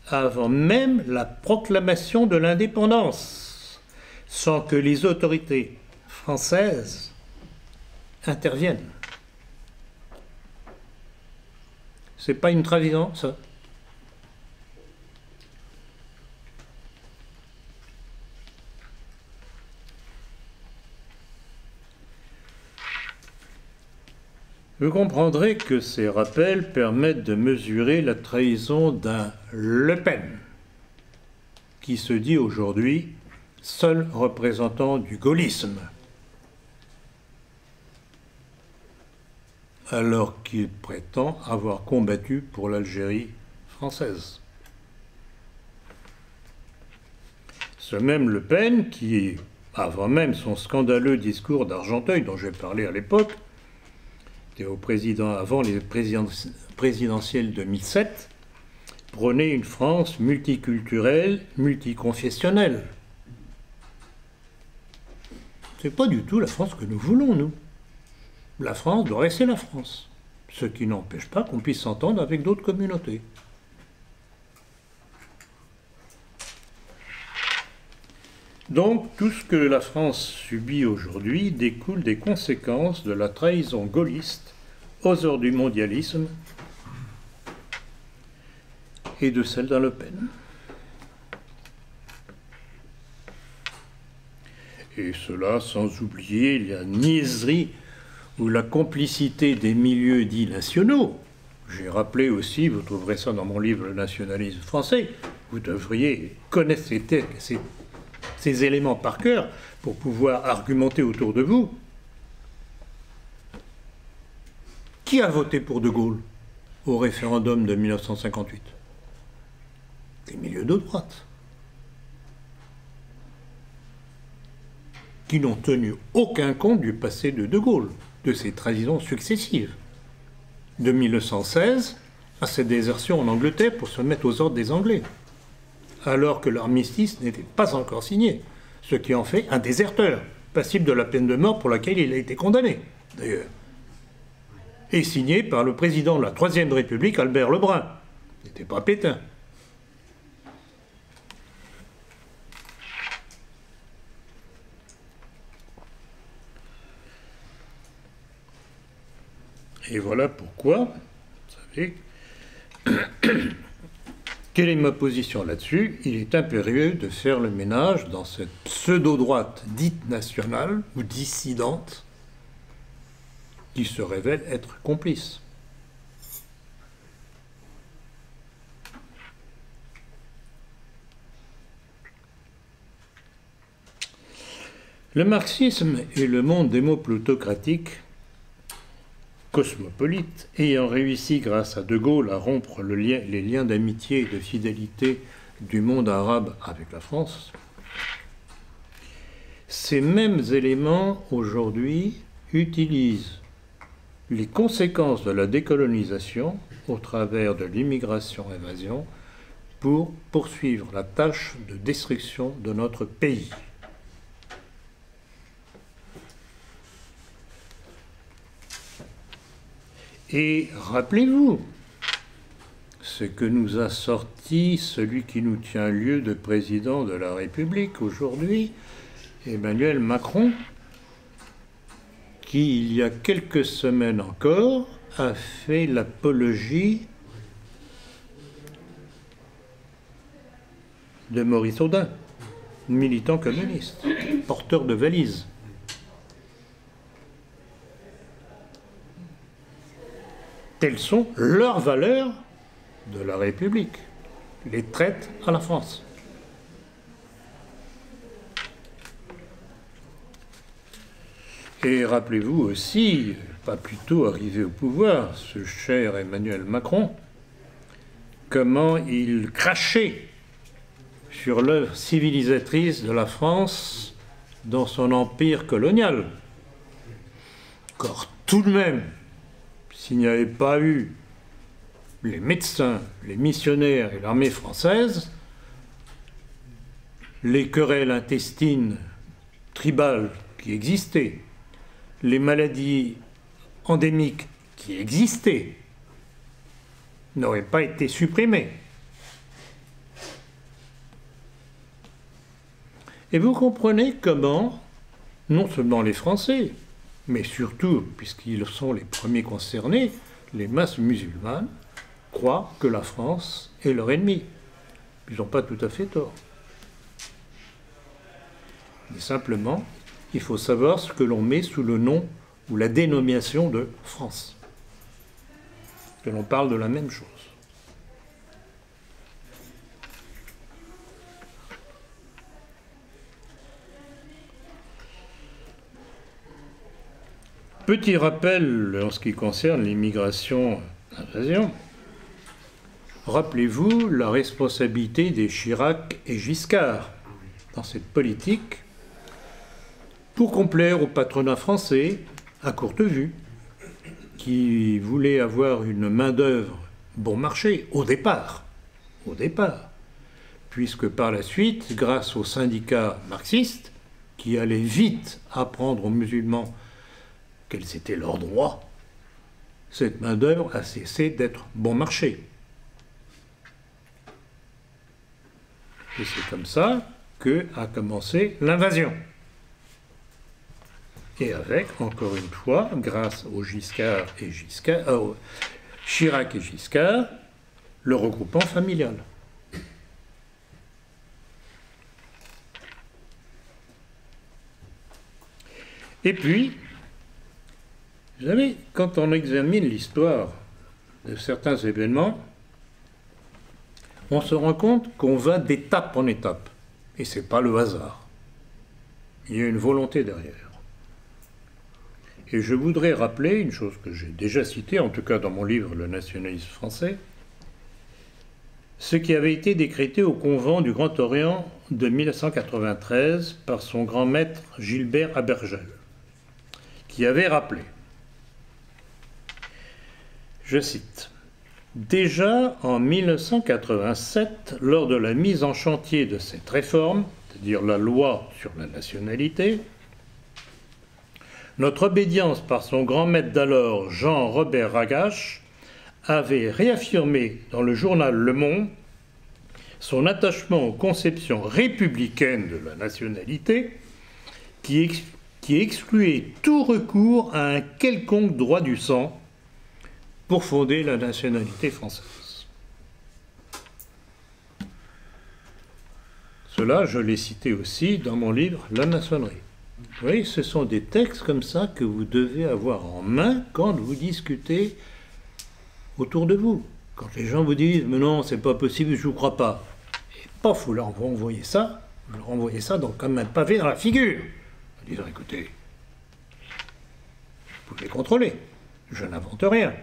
avant même la proclamation de l'indépendance, sans que les autorités françaises interviennent. C'est pas une trahison, ça? Vous comprendrez que ces rappels permettent de mesurer la trahison d'un Le Pen, qui se dit aujourd'hui seul représentant du gaullisme, alors qu'il prétend avoir combattu pour l'Algérie française. Ce même Le Pen qui, avant même son scandaleux discours d'Argenteuil dont j'ai parlé à l'époque, et avant les présidentielles 2007, prônait une France multiculturelle, multiconfessionnelle. C'est pas du tout la France que nous voulons, nous. La France doit rester la France, ce qui n'empêche pas qu'on puisse s'entendre avec d'autres communautés. Donc, tout ce que la France subit aujourd'hui découle des conséquences de la trahison gaulliste aux heures du mondialisme et de celle d'Alain Le Pen. Et cela sans oublier la niaiserie ou la complicité des milieux dits nationaux. J'ai rappelé aussi, vous trouverez ça dans mon livre « Le nationalisme français », vous devriez connaître ces éléments par cœur pour pouvoir argumenter autour de vous. Qui a voté pour De Gaulle au référendum de 1958? Des milieux de droite, qui n'ont tenu aucun compte du passé de De Gaulle, de ses trahisons successives, de 1916 à ses désertions en Angleterre pour se mettre aux ordres des Anglais, alors que l'armistice n'était pas encore signé, ce qui en fait un déserteur, passible de la peine de mort pour laquelle il a été condamné, d'ailleurs, et signé par le président de la Troisième République, Albert Lebrun. Il n'était pas Pétain. Et voilà pourquoi, vous savez, quelle est ma position là-dessus? Il est impérieux de faire le ménage dans cette pseudo-droite dite nationale ou dissidente qui se révèle être complice. Le marxisme et le monde démo-plutocratique cosmopolite, ayant réussi grâce à De Gaulle à rompre les liens d'amitié et de fidélité du monde arabe avec la France, ces mêmes éléments aujourd'hui utilisent les conséquences de la décolonisation au travers de l'immigration-évasion pour poursuivre la tâche de destruction de notre pays. Et rappelez-vous ce que nous a sorti celui qui nous tient lieu de président de la République aujourd'hui, Emmanuel Macron, qui, il y a quelques semaines encore, a fait l'apologie de Maurice Audin, militant communiste, porteur de valises. Telles sont leurs valeurs de la République, les traite à la France. Et rappelez-vous aussi, pas plus tôt arrivé au pouvoir, ce cher Emmanuel Macron, comment il crachait sur l'œuvre civilisatrice de la France dans son empire colonial. Car tout de même, s'il n'y avait pas eu les médecins, les missionnaires et l'armée française, les querelles intestines tribales qui existaient, les maladies endémiques qui existaient, n'auraient pas été supprimées. Et vous comprenez comment, non seulement les Français, mais surtout, puisqu'ils sont les premiers concernés, les masses musulmanes croient que la France est leur ennemi. Ils n'ont pas tout à fait tort. Mais simplement, il faut savoir ce que l'on met sous le nom ou la dénomination de France. Que l'on parle de la même chose. Petit rappel en ce qui concerne l'immigration-invasion. Rappelez-vous la responsabilité des Chirac et Giscard dans cette politique pour complaire au patronat français à courte vue qui voulait avoir une main-d'œuvre bon marché, au départ, puisque par la suite, grâce aux syndicats marxistes, qui allaient vite apprendre aux musulmans quels étaient leurs droits, cette main-d'œuvre a cessé d'être bon marché. Et c'est comme ça qu'a commencé l'invasion. Et avec, encore une fois, grâce aux Chirac et Giscard, le regroupement familial. Et puis, vous savez, quand on examine l'histoire de certains événements, on se rend compte qu'on va d'étape en étape. Et ce n'est pas le hasard. Il y a une volonté derrière. Et je voudrais rappeler une chose que j'ai déjà citée, en tout cas dans mon livre « Le nationalisme français », ce qui avait été décrété au convent du Grand Orient de 1993 par son grand maître Gilbert Abergel, qui avait rappelé, je cite, « Déjà en 1987, lors de la mise en chantier de cette réforme, c'est-à-dire la loi sur la nationalité, notre obédience par son grand maître d'alors, Jean-Robert Ragache, avait réaffirmé dans le journal Le Monde son attachement aux conceptions républicaines de la nationalité qui excluait tout recours à un quelconque droit du sang pour fonder la nationalité française. » Cela, je l'ai cité aussi dans mon livre « La maçonnerie ». Vous voyez, ce sont des textes comme ça que vous devez avoir en main quand vous discutez autour de vous. Quand les gens vous disent « mais non, c'est pas possible, je vous crois pas ». Et paf, vous leur envoyez ça donc comme un pavé dans la figure. En disant « écoutez, vous pouvez contrôler, je n'invente rien ».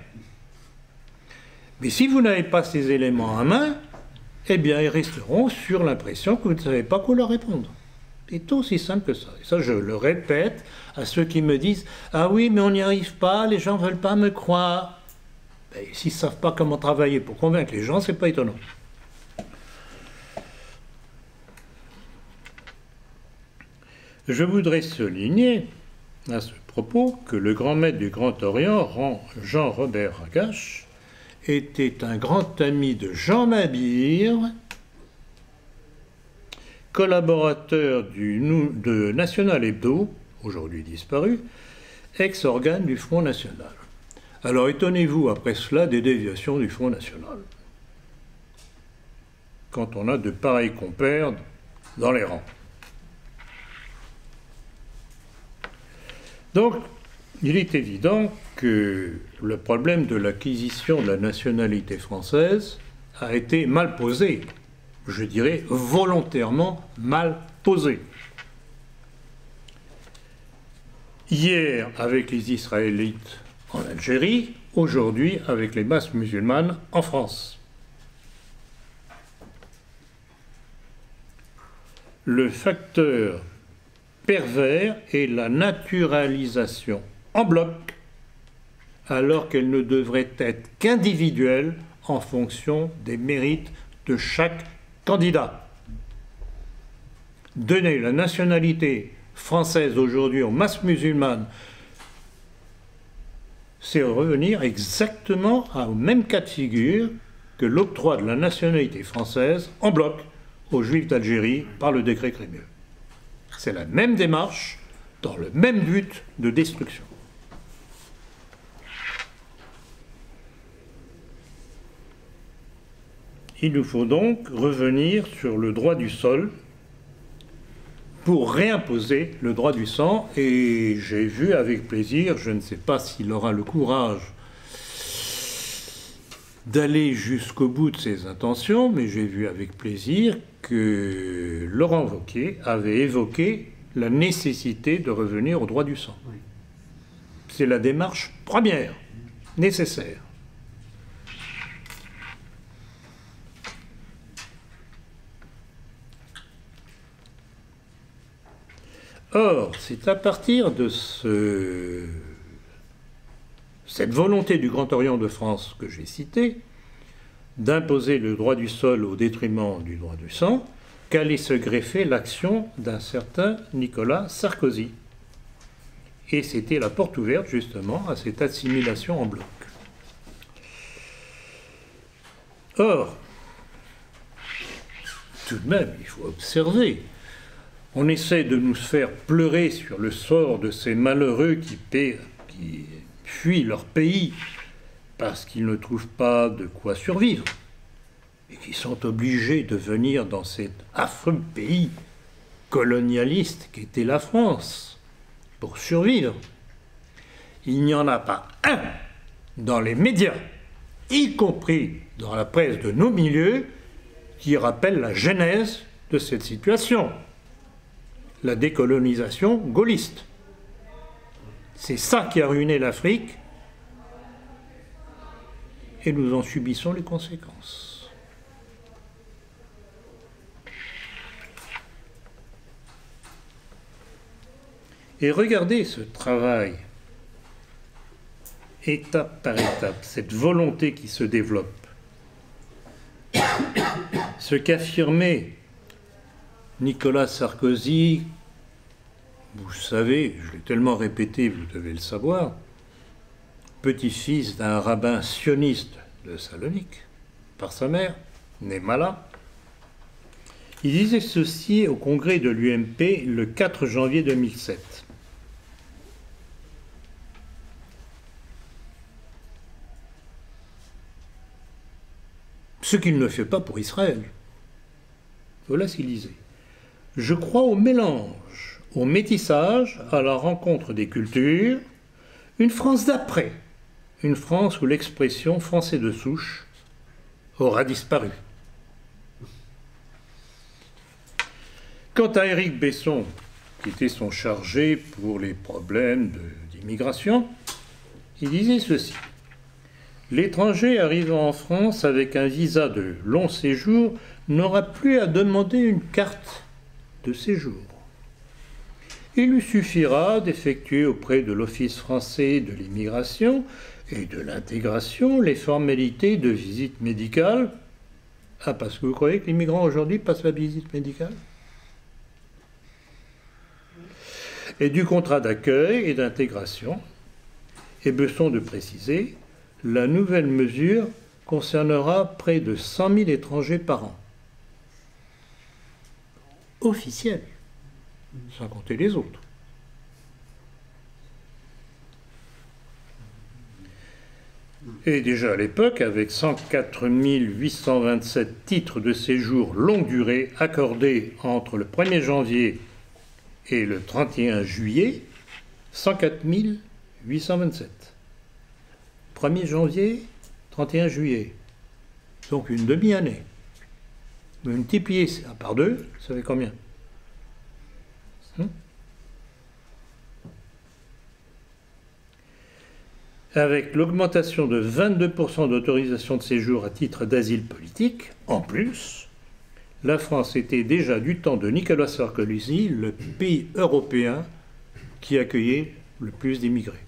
Mais si vous n'avez pas ces éléments en main, eh bien, ils resteront sur l'impression que vous ne savez pas quoi leur répondre. C'est aussi simple que ça. Et ça, je le répète à ceux qui me disent « Ah oui, mais on n'y arrive pas, les gens ne veulent pas me croire. » Ben, s'ils ne savent pas comment travailler pour convaincre les gens, ce n'est pas étonnant. Je voudrais souligner à ce propos que le grand maître du Grand Orient, Jean-Robert Ragache, était un grand ami de Jean Mabire, collaborateur de National Hebdo, aujourd'hui disparu, ex-organe du Front National. Alors étonnez-vous après cela des déviations du Front National, quand on a de pareils compères dans les rangs. Donc, il est évident que le problème de l'acquisition de la nationalité française a été mal posé, je dirais volontairement mal posé. Hier avec les Israélites en Algérie, aujourd'hui avec les masses musulmanes en France. Le facteur pervers est la naturalisation en bloc, alors qu'elle ne devrait être qu'individuelle en fonction des mérites de chaque candidat. Donner la nationalité française aujourd'hui aux masses musulmanes, c'est revenir exactement au même cas de figure que l'octroi de la nationalité française en bloc aux Juifs d'Algérie par le décret Crémieux. C'est la même démarche dans le même but de destruction. Il nous faut donc revenir sur le droit du sol pour réimposer le droit du sang. Et j'ai vu avec plaisir, je ne sais pas s'il aura le courage d'aller jusqu'au bout de ses intentions, mais j'ai vu avec plaisir que Laurent Wauquiez avait évoqué la nécessité de revenir au droit du sang. Oui. C'est la démarche première, nécessaire. Or, c'est à partir de cette volonté du Grand Orient de France que j'ai citée, d'imposer le droit du sol au détriment du droit du sang, qu'allait se greffer l'action d'un certain Nicolas Sarkozy. Et c'était la porte ouverte justement à cette assimilation en bloc. Or, tout de même, il faut observer, on essaie de nous faire pleurer sur le sort de ces malheureux qui fuient leur pays parce qu'ils ne trouvent pas de quoi survivre et qui sont obligés de venir dans cet affreux pays colonialiste qu'était la France pour survivre. Il n'y en a pas un dans les médias, y compris dans la presse de nos milieux, qui rappelle la genèse de cette situation, la décolonisation gaulliste. C'est ça qui a ruiné l'Afrique et nous en subissons les conséquences. Et regardez ce travail, étape par étape, cette volonté qui se développe. Ce qu'affirmait Nicolas Sarkozy, vous savez, je l'ai tellement répété, vous devez le savoir, petit-fils d'un rabbin sioniste de Salonique, par sa mère, Némala. Il disait ceci au congrès de l'UMP le 4 janvier 2007. Ce qu'il ne fait pas pour Israël. Voilà ce qu'il disait. Je crois au mélange, au métissage, à la rencontre des cultures, une France d'après, une France où l'expression français de souche aura disparu. Quant à Éric Besson, qui était son chargé pour les problèmes d'immigration, il disait ceci. L'étranger arrivant en France avec un visa de long séjour n'aura plus à demander une carte de séjour. Il lui suffira d'effectuer auprès de l'Office français de l'immigration et de l'intégration les formalités de visite médicale. Ah, parce que vous croyez que l'immigrant aujourd'hui passe la visite médicale? Et du contrat d'accueil et d'intégration. Et Besson de préciser, la nouvelle mesure concernera près de 100 000 étrangers par an. Officiels, sans compter les autres. Et déjà à l'époque, avec 104 827 titres de séjour longue durée accordés entre le 1er janvier et le 31 juillet, 104 827. 1er janvier, 31 juillet. Donc une demi-année. Multiplié par 2, ça fait combien? Avec l'augmentation de 22% d'autorisation de séjour à titre d'asile politique, en plus, la France était déjà du temps de Nicolas Sarkozy le pays européen qui accueillait le plus d'immigrés.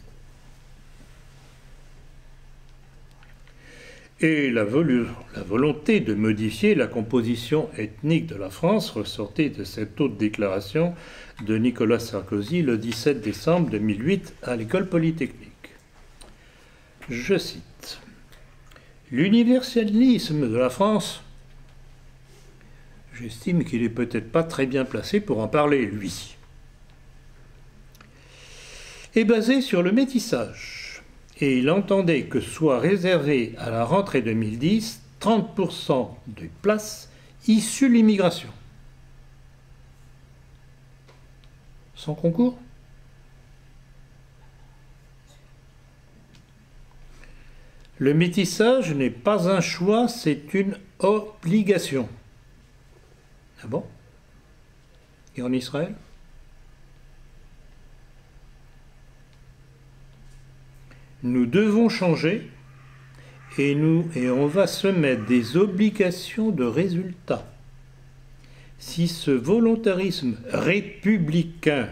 Et la volonté de modifier la composition ethnique de la France ressortait de cette haute déclaration de Nicolas Sarkozy le 17 décembre 2008 à l'École polytechnique. Je cite. « L'universalisme de la France, j'estime qu'il n'est peut-être pas très bien placé pour en parler, lui, est basé sur le métissage. Et il entendait que soit réservé à la rentrée 2010 30% de places issues de l'immigration. Sans concours? Le métissage n'est pas un choix, c'est une obligation. Ah bon? Et en Israël? Nous devons changer et on va se mettre des obligations de résultat. Si ce volontarisme républicain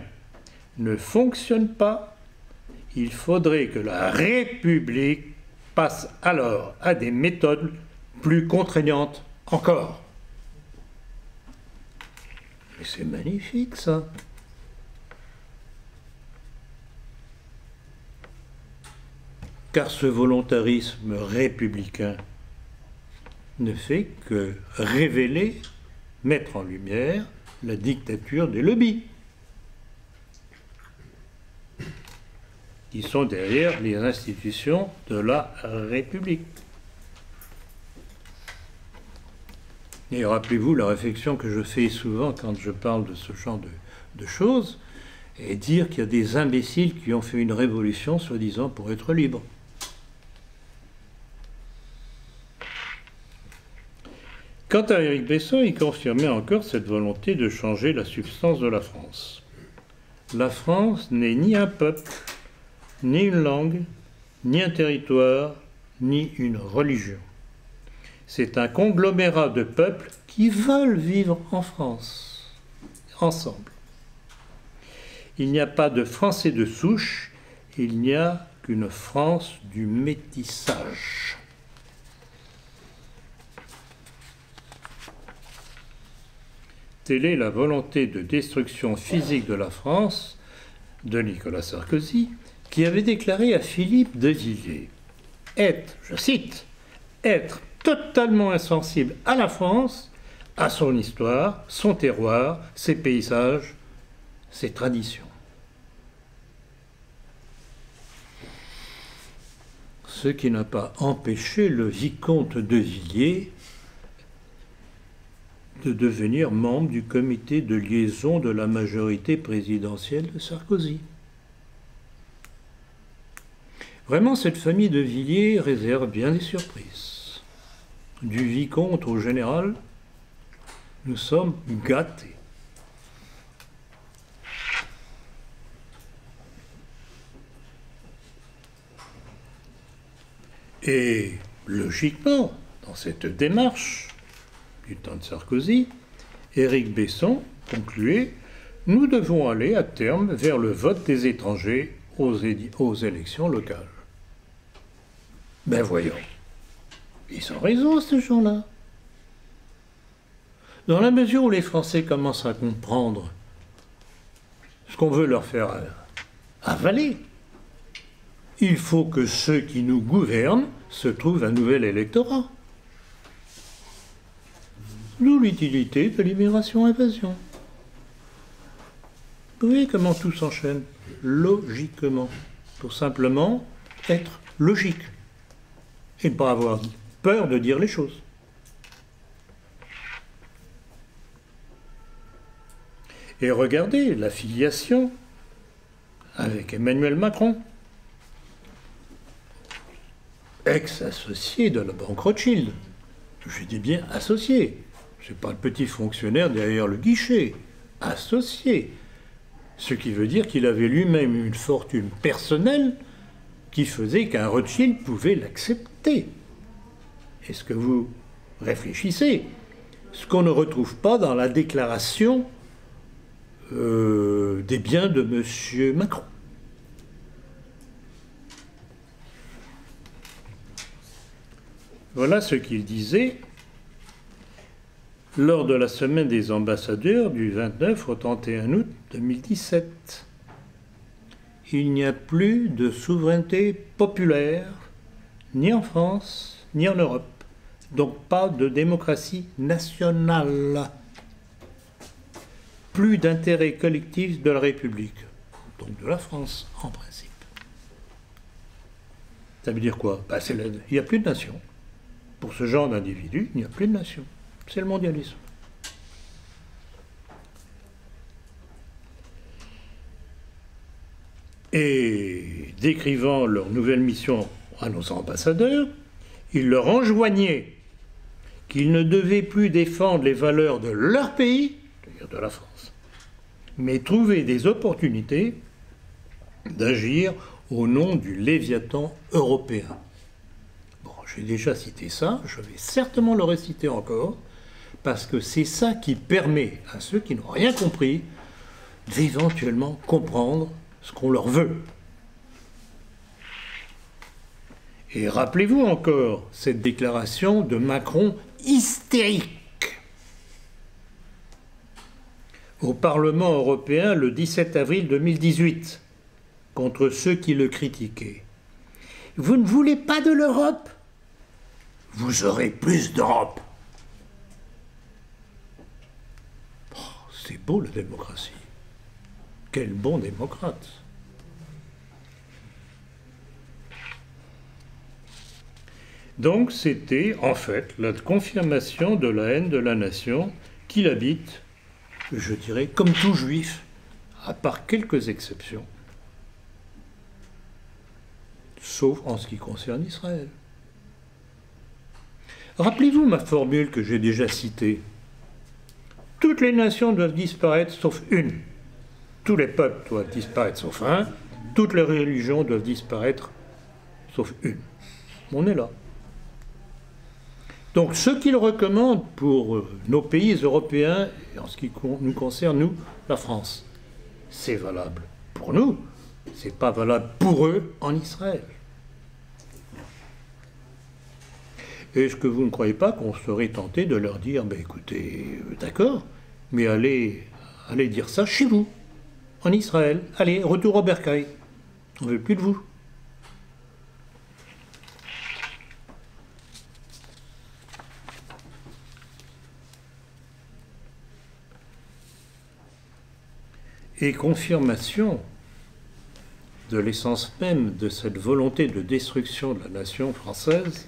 ne fonctionne pas, il faudrait que la République passe alors à des méthodes plus contraignantes encore. Mais c'est magnifique, ça. Car ce volontarisme républicain ne fait que révéler, mettre en lumière la dictature des lobbies qui sont derrière les institutions de la République. Et rappelez-vous la réflexion que je fais souvent quand je parle de ce genre de choses, et dire qu'il y a des imbéciles qui ont fait une révolution, soi-disant, pour être libres. Quant à Éric Besson, il confirmait encore cette volonté de changer la substance de la France. La France n'est ni un peuple, ni une langue, ni un territoire, ni une religion. C'est un conglomérat de peuples qui veulent vivre en France, ensemble. Il n'y a pas de Français de souche, il n'y a qu'une France du métissage. Telle est la volonté de destruction physique de la France de Nicolas Sarkozy, qui avait déclaré à Philippe de Villiers être, je cite, être totalement insensible à la France, à son histoire, son terroir, ses paysages, ses traditions. Ce qui n'a pas empêché le vicomte de Villiers de devenir membre du comité de liaison de la majorité présidentielle de Sarkozy. Vraiment, cette famille de Villiers réserve bien des surprises. Du vicomte au général, nous sommes gâtés. Et logiquement, dans cette démarche du temps de Sarkozy, Éric Besson concluait « Nous devons aller à terme vers le vote des étrangers aux élections locales. » Ben voyons, ils ont raison ces gens-là. Dans la mesure où les Français commencent à comprendre ce qu'on veut leur faire avaler, il faut que ceux qui nous gouvernent se trouvent un nouvel électorat. D'où l'utilité de l'immigration-invasion. Vous voyez comment tout s'enchaîne logiquement, pour simplement être logique et ne pas avoir peur de dire les choses. Et regardez la filiation avec Emmanuel Macron, ex-associé de la banque Rothschild. Je dis bien associé. Ce n'est pas le petit fonctionnaire derrière le guichet. Associé. Ce qui veut dire qu'il avait lui-même une fortune personnelle qui faisait qu'un Rothschild pouvait l'accepter. Est-ce que vous réfléchissez? Ce qu'on ne retrouve pas dans la déclaration des biens de M. Macron. Voilà ce qu'il disait lors de la semaine des ambassadeurs du 29 au 31 août 2017. Il n'y a plus de souveraineté populaire, ni en France, ni en Europe. Donc pas de démocratie nationale. Plus d'intérêt collectif de la République, donc de la France en principe. Ça veut dire quoi? Il n'y a plus de nation. Pour ce genre d'individus, il n'y a plus de nation. C'est le mondialisme. Et décrivant leur nouvelle mission à nos ambassadeurs, ils leur enjoignaient qu'ils ne devaient plus défendre les valeurs de leur pays, c'est-à-dire de la France, mais trouver des opportunités d'agir au nom du Léviathan européen. Bon, j'ai déjà cité ça, je vais certainement le réciter encore, parce que c'est ça qui permet à ceux qui n'ont rien compris d'éventuellement comprendre ce qu'on leur veut. Et rappelez-vous encore cette déclaration de Macron hystérique au Parlement européen le 17 avril 2018 contre ceux qui le critiquaient. Vous ne voulez pas de l'Europe? Vous aurez plus d'Europe. Oh, c'est beau la démocratie. Quel bon démocrate. Donc c'était en fait la confirmation de la haine de la nation qui l'habite, je dirais, comme tout juif, à part quelques exceptions, sauf en ce qui concerne Israël. Rappelez-vous ma formule que j'ai déjà citée. Toutes les nations doivent disparaître sauf une. Tous les peuples doivent disparaître sauf un. Toutes les religions doivent disparaître sauf une. On est là. Donc ce qu'il recommande pour nos pays européens, et en ce qui nous concerne, nous, la France, c'est valable pour nous, c'est pas valable pour eux en Israël. Est-ce que vous ne croyez pas qu'on serait tenté de leur dire, ben écoutez, d'accord, mais allez dire ça chez vous, en Israël, allez, retour au bercail, on ne veut plus de vous. Et confirmation de l'essence même de cette volonté de destruction de la nation française,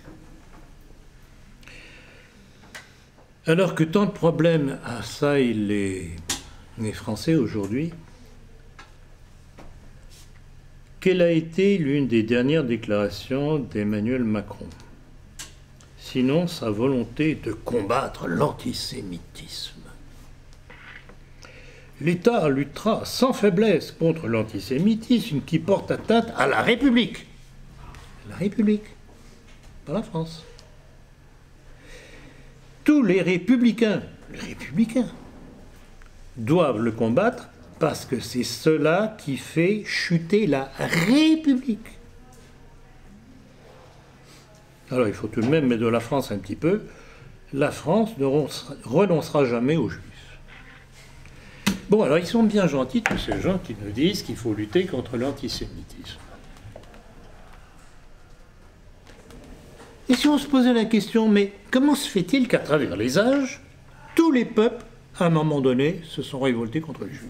alors que tant de problèmes assaillent les Français aujourd'hui, quelle a été l'une des dernières déclarations d'Emmanuel Macron? Sinon sa volonté de combattre l'antisémitisme. L'État luttera sans faiblesse contre l'antisémitisme qui porte atteinte à la République. La République, pas la France. Tous les républicains doivent le combattre parce que c'est cela qui fait chuter la République. Alors il faut tout de même mettre de la France un petit peu. La France ne renoncera jamais aux Juifs. Bon, alors ils sont bien gentils, tous ces gens qui nous disent qu'il faut lutter contre l'antisémitisme. Et si on se posait la question, mais comment se fait-il qu'à travers les âges, tous les peuples, à un moment donné, se sont révoltés contre les Juifs?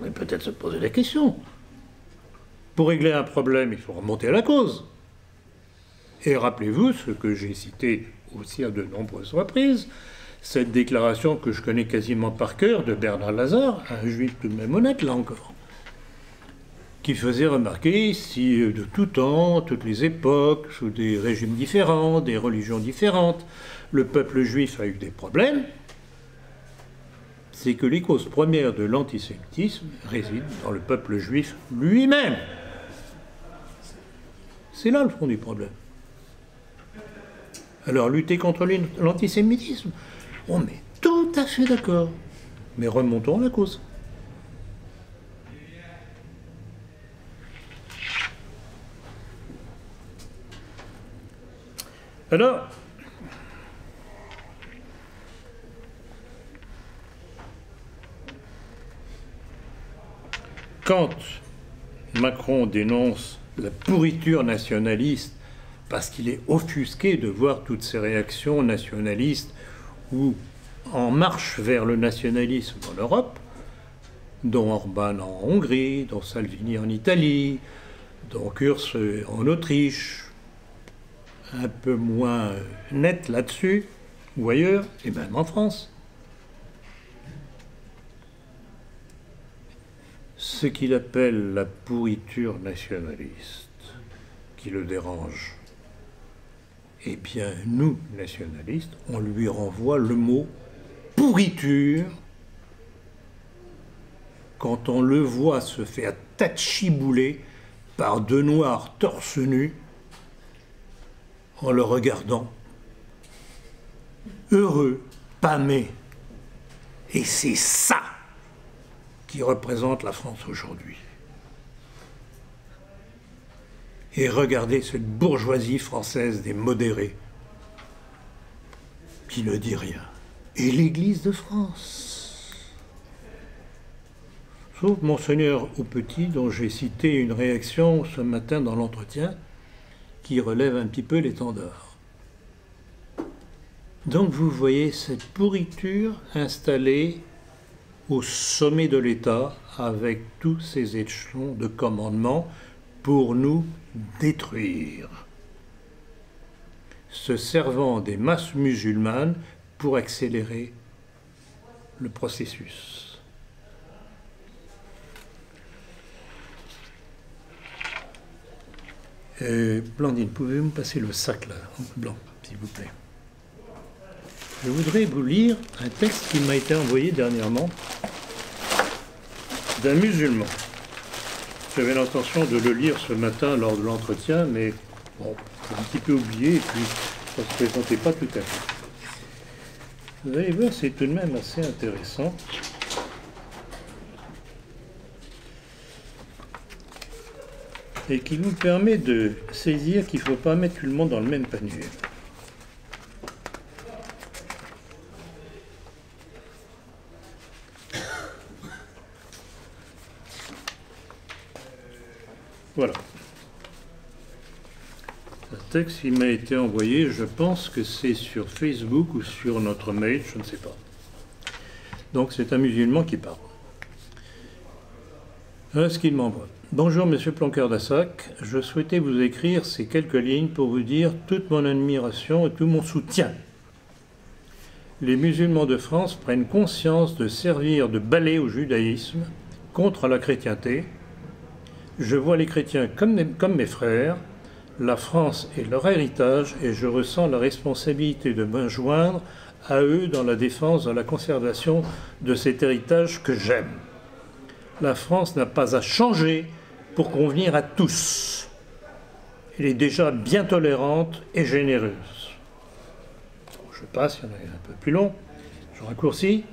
On va peut-être se poser la question. Pour régler un problème, il faut remonter à la cause. Et rappelez-vous ce que j'ai cité aussi à de nombreuses reprises, cette déclaration que je connais quasiment par cœur de Bernard Lazare, un juif tout de même honnête, là encore, qui faisait remarquer si de tout temps, toutes les époques, sous des régimes différents, des religions différentes, le peuple juif a eu des problèmes, c'est que les causes premières de l'antisémitisme résident dans le peuple juif lui-même. C'est là le fond du problème. Alors lutter contre l'antisémitisme, on est tout à fait d'accord. Mais remontons à la cause. Alors, quand Macron dénonce la pourriture nationaliste parce qu'il est offusqué de voir toutes ces réactions nationalistes ou en marche vers le nationalisme en Europe, dont Orban en Hongrie, dont Salvini en Italie, dont Kurz en Autriche, un peu moins net là-dessus, ou ailleurs, et même en France. Ce qu'il appelle la pourriture nationaliste, qui le dérange, eh bien, nous, nationalistes, on lui renvoie le mot pourriture quand on le voit se faire tachibouler par deux noirs torse nu en le regardant, heureux, pâmé. Et c'est ça qui représente la France aujourd'hui. Et regardez cette bourgeoisie française des modérés, qui ne dit rien. Et l'Église de France. Sauf Monseigneur Aupetit, dont j'ai cité une réaction ce matin dans l'entretien, qui relève un petit peu l'étendard. Donc vous voyez cette pourriture installée au sommet de l'État, avec tous ces échelons de commandement pour nous détruire, se servant des masses musulmanes pour accélérer le processus. Blandine, pouvez-vous me passer le sac là, en blanc, s'il vous plaît? Je voudrais vous lire un texte qui m'a été envoyé dernièrement d'un musulman. J'avais l'intention de le lire ce matin lors de l'entretien, mais bon, j'ai un petit peu oublié et puis ça ne se présentait pas tout à fait. Vous allez voir, c'est tout de même assez intéressant. Et qui nous permet de saisir qu'il ne faut pas mettre tout le monde dans le même panier. Voilà. Un texte qui m'a été envoyé, je pense que c'est sur Facebook ou sur notre mail, je ne sais pas. Donc c'est un musulman qui parle. Voilà ce qu'il m'envoie. Bonjour Monsieur Planqueur d'Assac, je souhaitais vous écrire ces quelques lignes pour vous dire toute mon admiration et tout mon soutien. Les musulmans de France prennent conscience de servir de balai au judaïsme contre la chrétienté. Je vois les chrétiens comme mes frères, la France est leur héritage et je ressens la responsabilité de me joindre à eux dans la défense de la conservation de cet héritage que j'aime. La France n'a pas à changer pour convenir à tous. Elle est déjà bien tolérante et généreuse. Je passe, il y en a un peu plus long, je raccourcis.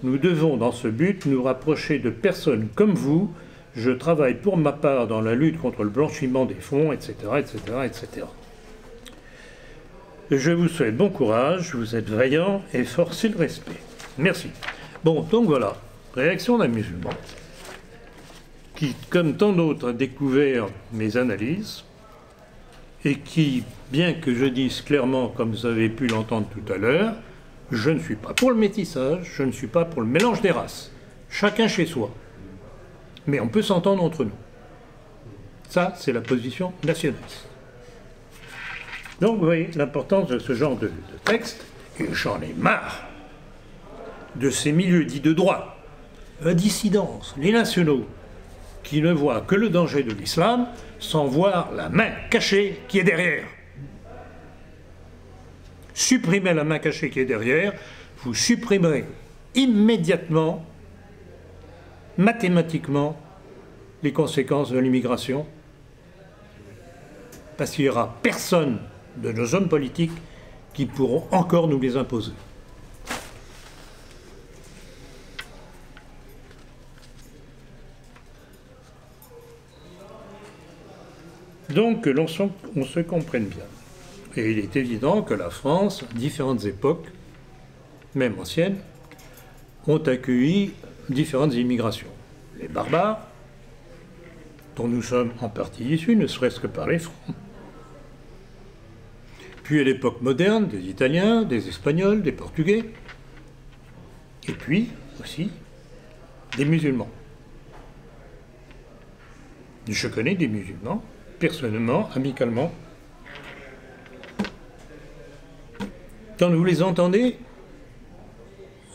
Nous devons, dans ce but, nous rapprocher de personnes comme vous. Je travaille pour ma part dans la lutte contre le blanchiment des fonds, etc., etc., etc. Je vous souhaite bon courage, vous êtes vaillant et forcez le respect. Merci. Bon, donc voilà, réaction d'un musulman qui, comme tant d'autres, a découvert mes analyses et qui, bien que je dise clairement, comme vous avez pu l'entendre tout à l'heure, je ne suis pas pour le métissage, je ne suis pas pour le mélange des races. Chacun chez soi. Mais on peut s'entendre entre nous. Ça, c'est la position nationaliste. Donc, vous voyez l'importance de ce genre de texte, et j'en ai marre de ces milieux dits de droit, la dissidence, les nationaux, qui ne voient que le danger de l'islam sans voir la main cachée qui est derrière. Supprimez la main cachée qui est derrière, vous supprimerez immédiatement mathématiquement les conséquences de l'immigration, parce qu'il n'y aura personne de nos hommes politiques qui pourront encore nous les imposer. Donc, on se comprenne bien. Et il est évident que la France, à différentes époques, même anciennes, ont accueilli différentes immigrations. Les barbares, dont nous sommes en partie issus, ne serait-ce que par les Francs. Puis à l'époque moderne, des Italiens, des Espagnols, des Portugais. Et puis aussi des musulmans. Je connais des musulmans, personnellement, amicalement. Quand vous les entendez,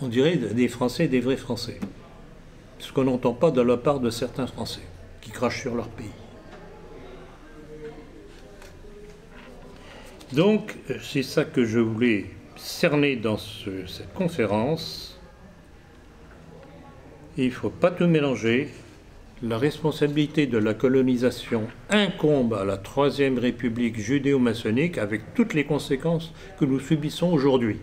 on dirait des Français, des vrais Français. Ce qu'on n'entend pas de la part de certains Français qui crachent sur leur pays. Donc, c'est ça que je voulais cerner dans cette conférence. Il ne faut pas tout mélanger. La responsabilité de la colonisation incombe à la Troisième République judéo-maçonnique avec toutes les conséquences que nous subissons aujourd'hui.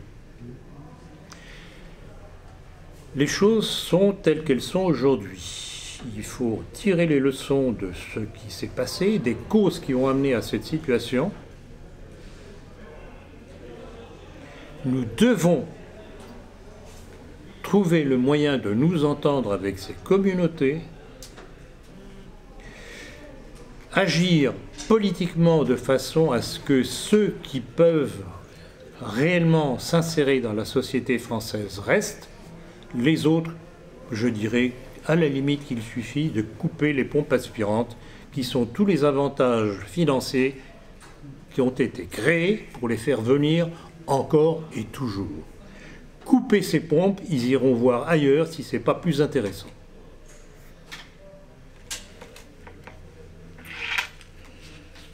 Les choses sont telles qu'elles sont aujourd'hui. il faut tirer les leçons de ce qui s'est passé, des causes qui ont amené à cette situation. Nous devons trouver le moyen de nous entendre avec ces communautés, agir politiquement de façon à ce que ceux qui peuvent réellement s'insérer dans la société française restent, les autres, je dirais, à la limite qu'il suffit de couper les pompes aspirantes, qui sont tous les avantages financiers qui ont été créés pour les faire venir encore et toujours. Couper ces pompes, ils iront voir ailleurs si ce n'est pas plus intéressant.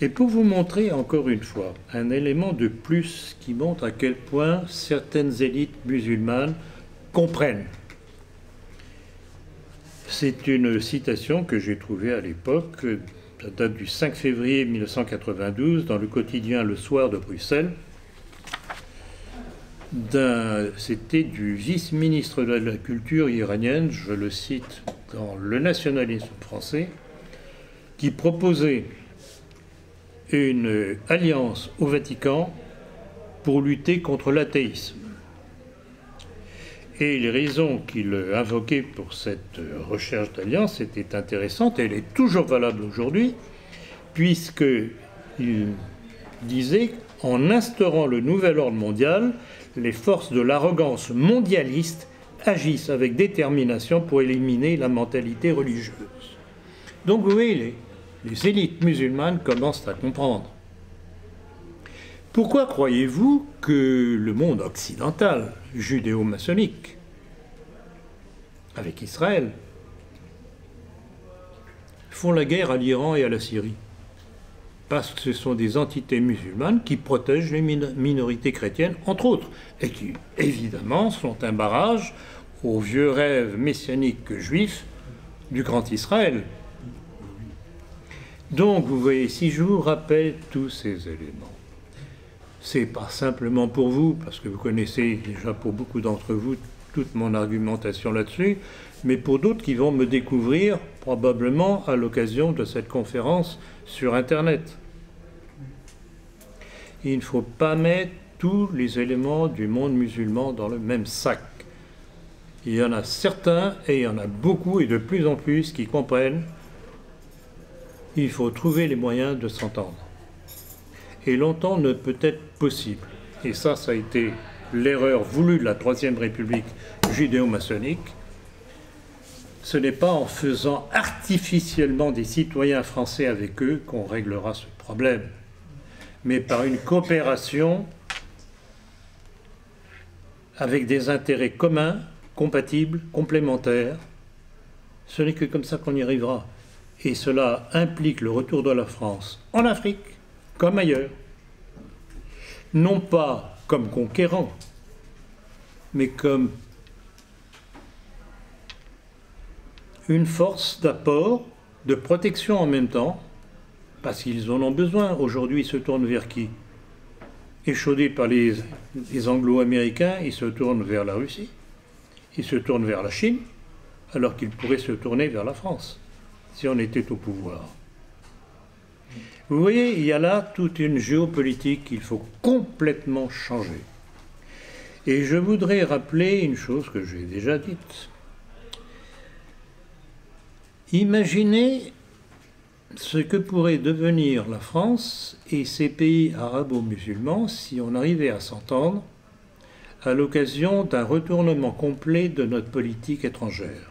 Et pour vous montrer encore une fois un élément de plus qui montre à quel point certaines élites musulmanes comprennent. C'est une citation que j'ai trouvée à l'époque, ça date du 5 février 1992, dans le quotidien Le Soir de Bruxelles. C'était du vice-ministre de la Culture iranienne, je le cite dans Le Nationalisme français, qui proposait une alliance au Vatican pour lutter contre l'athéisme. Et les raisons qu'il invoquait pour cette recherche d'alliance étaient intéressantes, et elle est toujours valable aujourd'hui, puisqu'il disait qu'en instaurant le nouvel ordre mondial, les forces de l'arrogance mondialiste agissent avec détermination pour éliminer la mentalité religieuse. Donc vous voyez, les élites musulmanes commencent à comprendre. Pourquoi croyez-vous que le monde occidental, judéo-maçonnique, avec Israël, font la guerre à l'Iran et à la Syrie? Parce que ce sont des entités musulmanes qui protègent les minorités chrétiennes, entre autres, et qui, évidemment, sont un barrage aux vieux rêves messianiques juifs du grand Israël. Donc, vous voyez, si je vous rappelle tous ces éléments, c'est pas simplement pour vous, parce que vous connaissez déjà pour beaucoup d'entre vous toute mon argumentation là-dessus, mais pour d'autres qui vont me découvrir probablement à l'occasion de cette conférence sur Internet. Il ne faut pas mettre tous les éléments du monde musulman dans le même sac. Il y en a certains, et il y en a beaucoup, et de plus en plus, qui comprennent qu'il faut trouver les moyens de s'entendre. Et longtemps ne peut être possible. Et ça a été l'erreur voulue de la Troisième République judéo-maçonnique. Ce n'est pas en faisant artificiellement des citoyens français avec eux qu'on réglera ce problème, mais par une coopération avec des intérêts communs, compatibles, complémentaires. Ce n'est que comme ça qu'on y arrivera. Et cela implique le retour de la France en Afrique, comme ailleurs. Non pas comme conquérant, mais comme une force d'apport, de protection en même temps, parce qu'ils en ont besoin. Aujourd'hui, ils se tournent vers qui? Échaudés par les Anglo-Américains, ils se tournent vers la Russie, ils se tournent vers la Chine, alors qu'ils pourraient se tourner vers la France, si on était au pouvoir. Vous voyez, il y a là toute une géopolitique qu'il faut complètement changer. Et je voudrais rappeler une chose que j'ai déjà dite. Imaginez ce que pourrait devenir la France et ces pays arabo-musulmans si on arrivait à s'entendre à l'occasion d'un retournement complet de notre politique étrangère.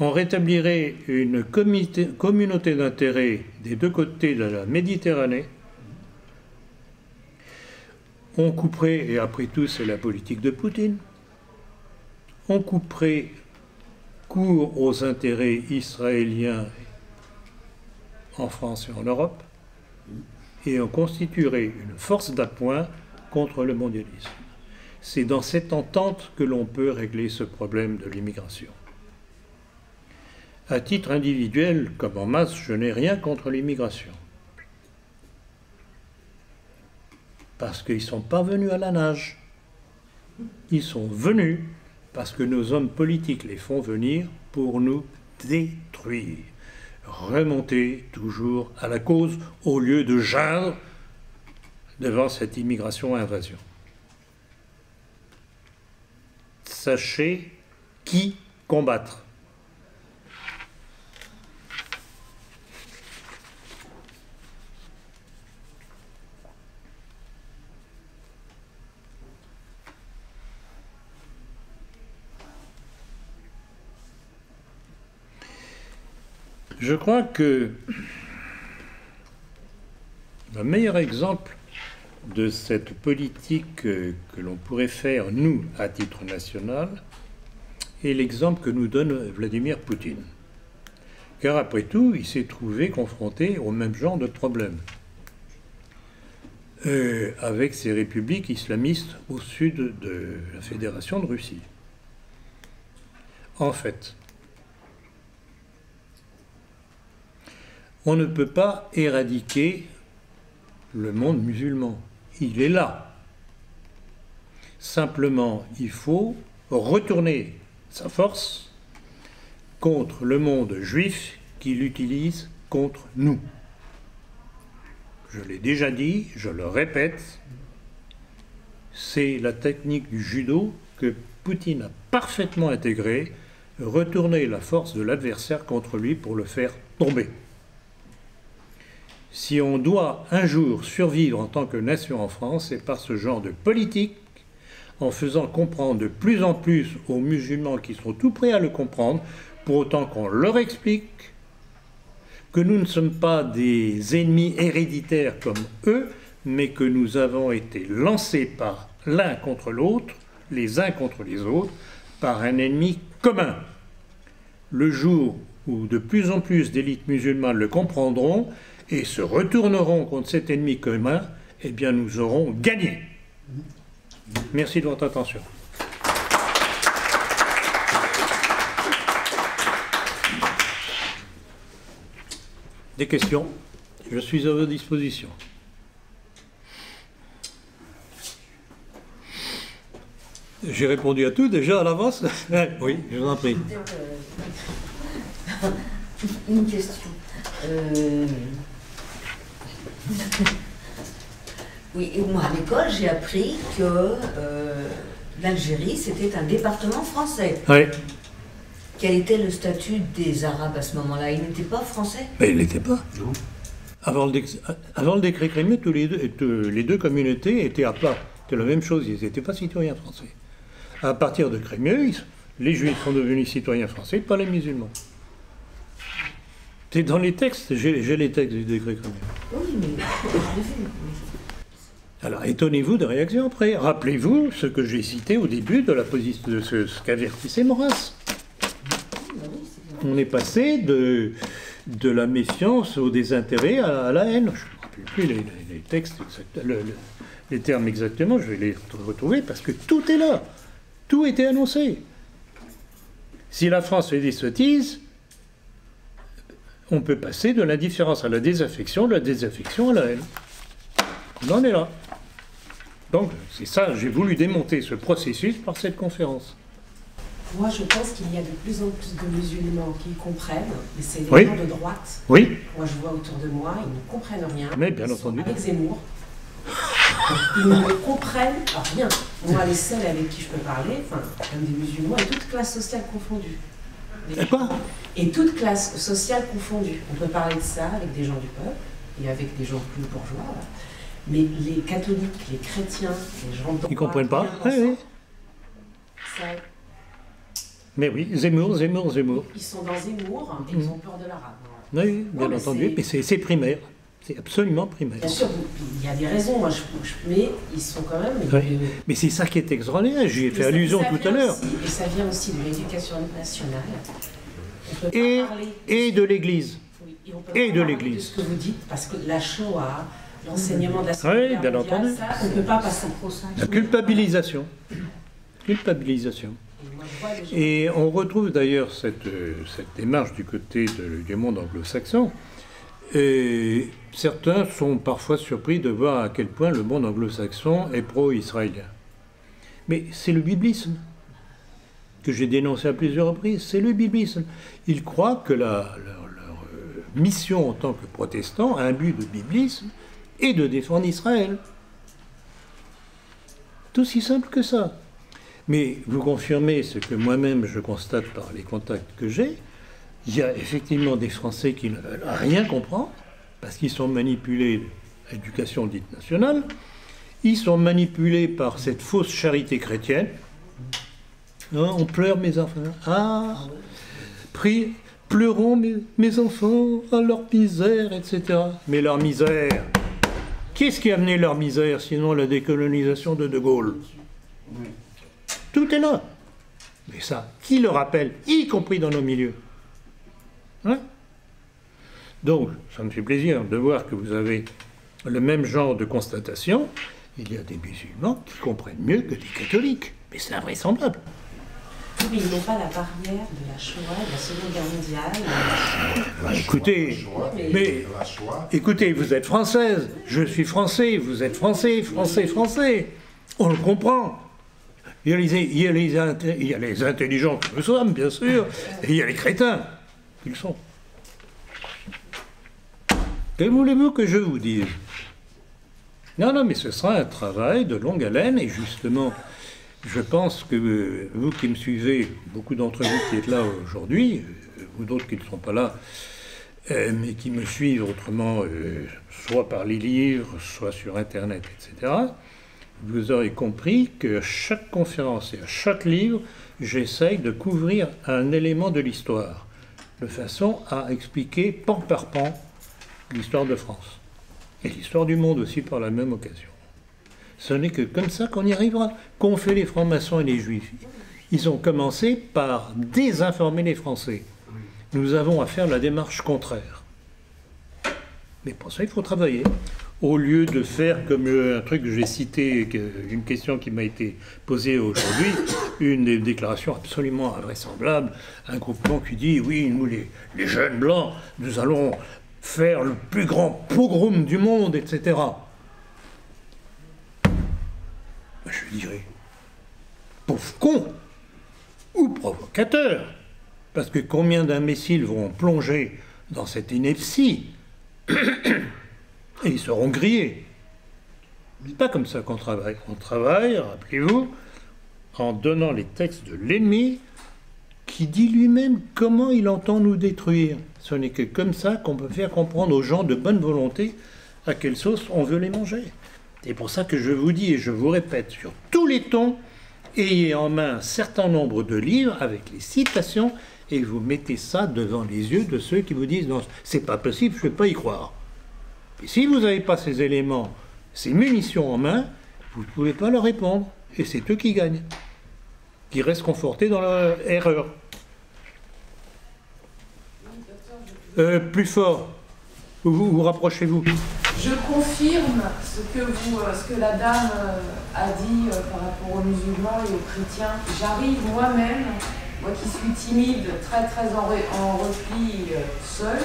On rétablirait une communauté d'intérêt des deux côtés de la Méditerranée. On couperait, et après tout c'est la politique de Poutine, on couperait court aux intérêts israéliens en France et en Europe, et on constituerait une force d'appoint contre le mondialisme. C'est dans cette entente que l'on peut régler ce problème de l'immigration. À titre individuel, comme en masse, je n'ai rien contre l'immigration. Parce qu'ils ne sont pas venus à la nage. Ils sont venus parce que nos hommes politiques les font venir pour nous détruire. Remonter toujours à la cause au lieu de geindre devant cette immigration-invasion. Sachez qui combattre. Je crois que le meilleur exemple de cette politique que l'on pourrait faire, nous, à titre national, est l'exemple que nous donne Vladimir Poutine. Car après tout, il s'est trouvé confronté au même genre de problème, avec ces républiques islamistes au sud de la Fédération de Russie. En fait, on ne peut pas éradiquer le monde musulman. Il est là. Simplement, il faut retourner sa force contre le monde juif qui l'utilise contre nous. Je l'ai déjà dit, je le répète, c'est la technique du judo que Poutine a parfaitement intégrée, retourner la force de l'adversaire contre lui pour le faire tomber. Si on doit un jour survivre en tant que nation en France, c'est par ce genre de politique, en faisant comprendre de plus en plus aux musulmans qui sont tout prêts à le comprendre, pour autant qu'on leur explique que nous ne sommes pas des ennemis héréditaires comme eux, mais que nous avons été lancés par l'un contre l'autre, les uns contre les autres, par un ennemi commun. Le jour où de plus en plus d'élites musulmanes le comprendront, et se retourneront contre cet ennemi commun, eh bien nous aurons gagné. Merci de votre attention. Des questions? Je suis à votre disposition. J'ai répondu à tout déjà à l'avance. Oui, je vous en prie. Une question. Oui, et moi à l'école, j'ai appris que l'Algérie, c'était un département français. Oui. Quel était le statut des Arabes à ce moment-là? Ils n'étaient pas français? Mais ils n'étaient pas. Non. Avant le décret crémieux, les deux communautés étaient à plat. C'était la même chose, ils n'étaient pas citoyens français. À partir de Crémieux, les Juifs sont devenus citoyens français, pas les musulmans. C'est dans les textes, j'ai les textes du décret Crémieux. Oui, mais je l'ai vu. Alors, étonnez-vous de réaction après. Rappelez-vous ce que j'ai cité au début de la position de ce qu'avertissait Maurras. On est passé de la méfiance au désintérêt à la haine. Je ne me rappelle plus les textes, les termes exactement, je vais les retrouver parce que tout est là. Tout était annoncé. Si la France fait des sottises, on peut passer de l'indifférence à la désaffection, de la désaffection à la haine. On en est là. Donc, c'est ça, j'ai voulu démonter ce processus par cette conférence. Moi, je pense qu'il y a de plus en plus de musulmans qui comprennent, mais c'est les gens de droite. Oui. Moi, je vois autour de moi, ils ne comprennent rien. Mais bien entendu. Avec Zemmour. Ils ne comprennent rien. Moi, les seuls avec qui je peux parler, enfin, comme des musulmans, et toute classe sociale confondue. Et quoi? Et toute classe sociale confondue. On peut parler de ça avec des gens du peuple et avec des gens plus bourgeois. Là. Mais les catholiques, les chrétiens, les gens de droite... Ils ne comprennent pas. Oui. Ça... Mais oui, Zemmour. Ils sont dans Zemmour et ils ont peur de l'arabe. Oui, bien entendu, mais c'est primaire. C'est absolument primaire. Bien sûr, il y a des raisons, moi, mais ils sont quand même... Oui. Mais c'est ça qui est extraordinaire, j'y ai fait allusion tout à l'heure. Et ça vient aussi de l'éducation nationale. Et de l'Église. Oui, et on peut et pas de parler l'Église. De ce que vous dites, parce que la Shoah, l'enseignement de la Seconde Guerre mondiale, entendu. ça, on ne peut pas passer. La culpabilisation. Culpabilisation. Et on retrouve d'ailleurs cette démarche du côté du monde anglo-saxon. Et certains sont parfois surpris de voir à quel point le monde anglo-saxon est pro-israélien. Mais c'est le biblisme. que j'ai dénoncé à plusieurs reprises, c'est le biblisme. Ils croient que leur mission en tant que protestants a un but de biblisme et de défendre Israël. Tout aussi simple que ça. Mais vous confirmez ce que moi-même je constate par les contacts que j'ai, il y a effectivement des Français qui ne veulent rien comprendre, parce qu'ils sont manipulés à l'éducation dite nationale, ils sont manipulés par cette fausse charité chrétienne. Hein, on pleure mes enfants. Ah, pleurons mes enfants à leur misère, etc. Mais leur misère, qu'est-ce qui a amené leur misère, sinon la décolonisation de Gaulle? Tout est là. Mais ça, qui le rappelle, y compris dans nos milieux? Hein? Donc, ça me fait plaisir de voir que vous avez le même genre de constatation. Il y a des musulmans qui comprennent mieux que des catholiques. Mais c'est invraisemblable. Oui, mais ils n'ont pas la barrière de la Shoah, de la Seconde Guerre mondiale. Écoutez, vous êtes française, je suis français, vous êtes français. On le comprend. Il y a les intelligents que nous sommes, bien sûr, et il y a les crétins qu'ils sont. Que voulez-vous que je vous dise? Non, mais ce sera un travail de longue haleine, et justement, je pense que vous qui me suivez, beaucoup d'entre vous qui êtes là aujourd'hui, ou d'autres qui ne sont pas là, mais qui me suivent autrement, soit par les livres, soit sur Internet, etc., vous aurez compris qu'à chaque conférence et à chaque livre, j'essaye de couvrir un élément de l'histoire, de façon à expliquer pan par pan l'histoire de France. Et l'histoire du monde aussi par la même occasion. Ce n'est que comme ça qu'on y arrivera. Qu'ont fait les francs-maçons et les juifs? Ils ont commencé par désinformer les Français. Nous avons à faire la démarche contraire. Mais pour ça, il faut travailler. Au lieu de faire comme un truc que j'ai cité, une question qui m'a été posée aujourd'hui, une déclaration absolument invraisemblable, un groupement qui dit, oui, nous les jeunes blancs, nous allons faire le plus grand pogrom du monde, etc. Je dirais, pauvre con, ou provocateur, parce que combien d'imbéciles vont plonger dans cette ineptie, et ils seront grillés. C'est pas comme ça qu'on travaille. On travaille, rappelez-vous, en donnant les textes de l'ennemi, qui dit lui-même comment il entend nous détruire. Ce n'est que comme ça qu'on peut faire comprendre aux gens de bonne volonté à quelle sauce on veut les manger. C'est pour ça que je vous dis et je vous répète sur tous les tons, ayez en main un certain nombre de livres avec les citations et vous mettez ça devant les yeux de ceux qui vous disent non, c'est pas possible, je ne peux pas y croire. Et si vous n'avez pas ces éléments, ces munitions en main, vous ne pouvez pas leur répondre. Et c'est eux qui gagnent, qui restent confortés dans leur erreur. Plus fort, vous rapprochez-vous. Je confirme ce que la dame a dit par rapport aux musulmans et aux chrétiens. J'arrive moi-même, moi qui suis timide, très en repli seul,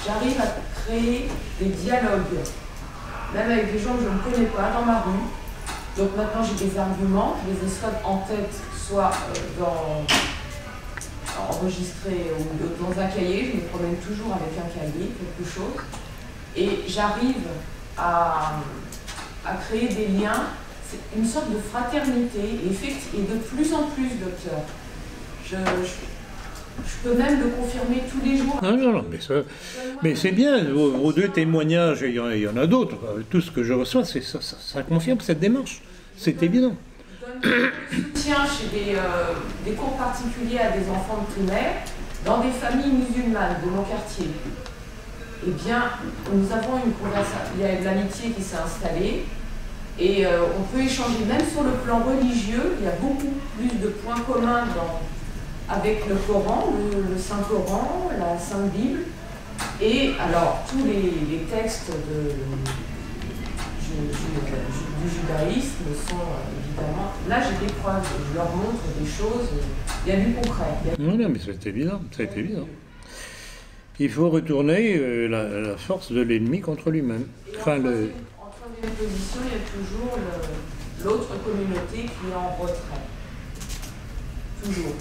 j'arrive à créer des dialogues, même avec des gens que je ne connais pas dans ma rue. Donc maintenant j'ai des arguments, je les ai soit en tête, soit enregistrés ou dans un cahier. Je me promène toujours avec un cahier, quelque chose. Et j'arrive à créer des liens, c'est une sorte de fraternité, et de plus en plus, docteur. Je peux même le confirmer tous les jours. Non, mais c'est bien, vos deux témoignages, il y en a d'autres, tout ce que je reçois, ça confirme cette démarche, c'est évident. Je donne le soutien chez des cours particuliers à des enfants de primaire, dans des familles musulmanes de mon quartier. Eh bien, nous avons une conversation, il y a de l'amitié qui s'est installée, et on peut échanger même sur le plan religieux. Il y a beaucoup plus de points communs avec le Coran, le Saint-Coran, la Sainte Bible, et alors tous les textes du judaïsme sont évidemment... Là, j'ai des preuves, je leur montre des choses, il y a du concret. Non, mais c'est évident, c'est évident. Il faut retourner la force de l'ennemi contre lui-même. En troisième position, il y a toujours l'autre communauté qui est en retrait. toujours.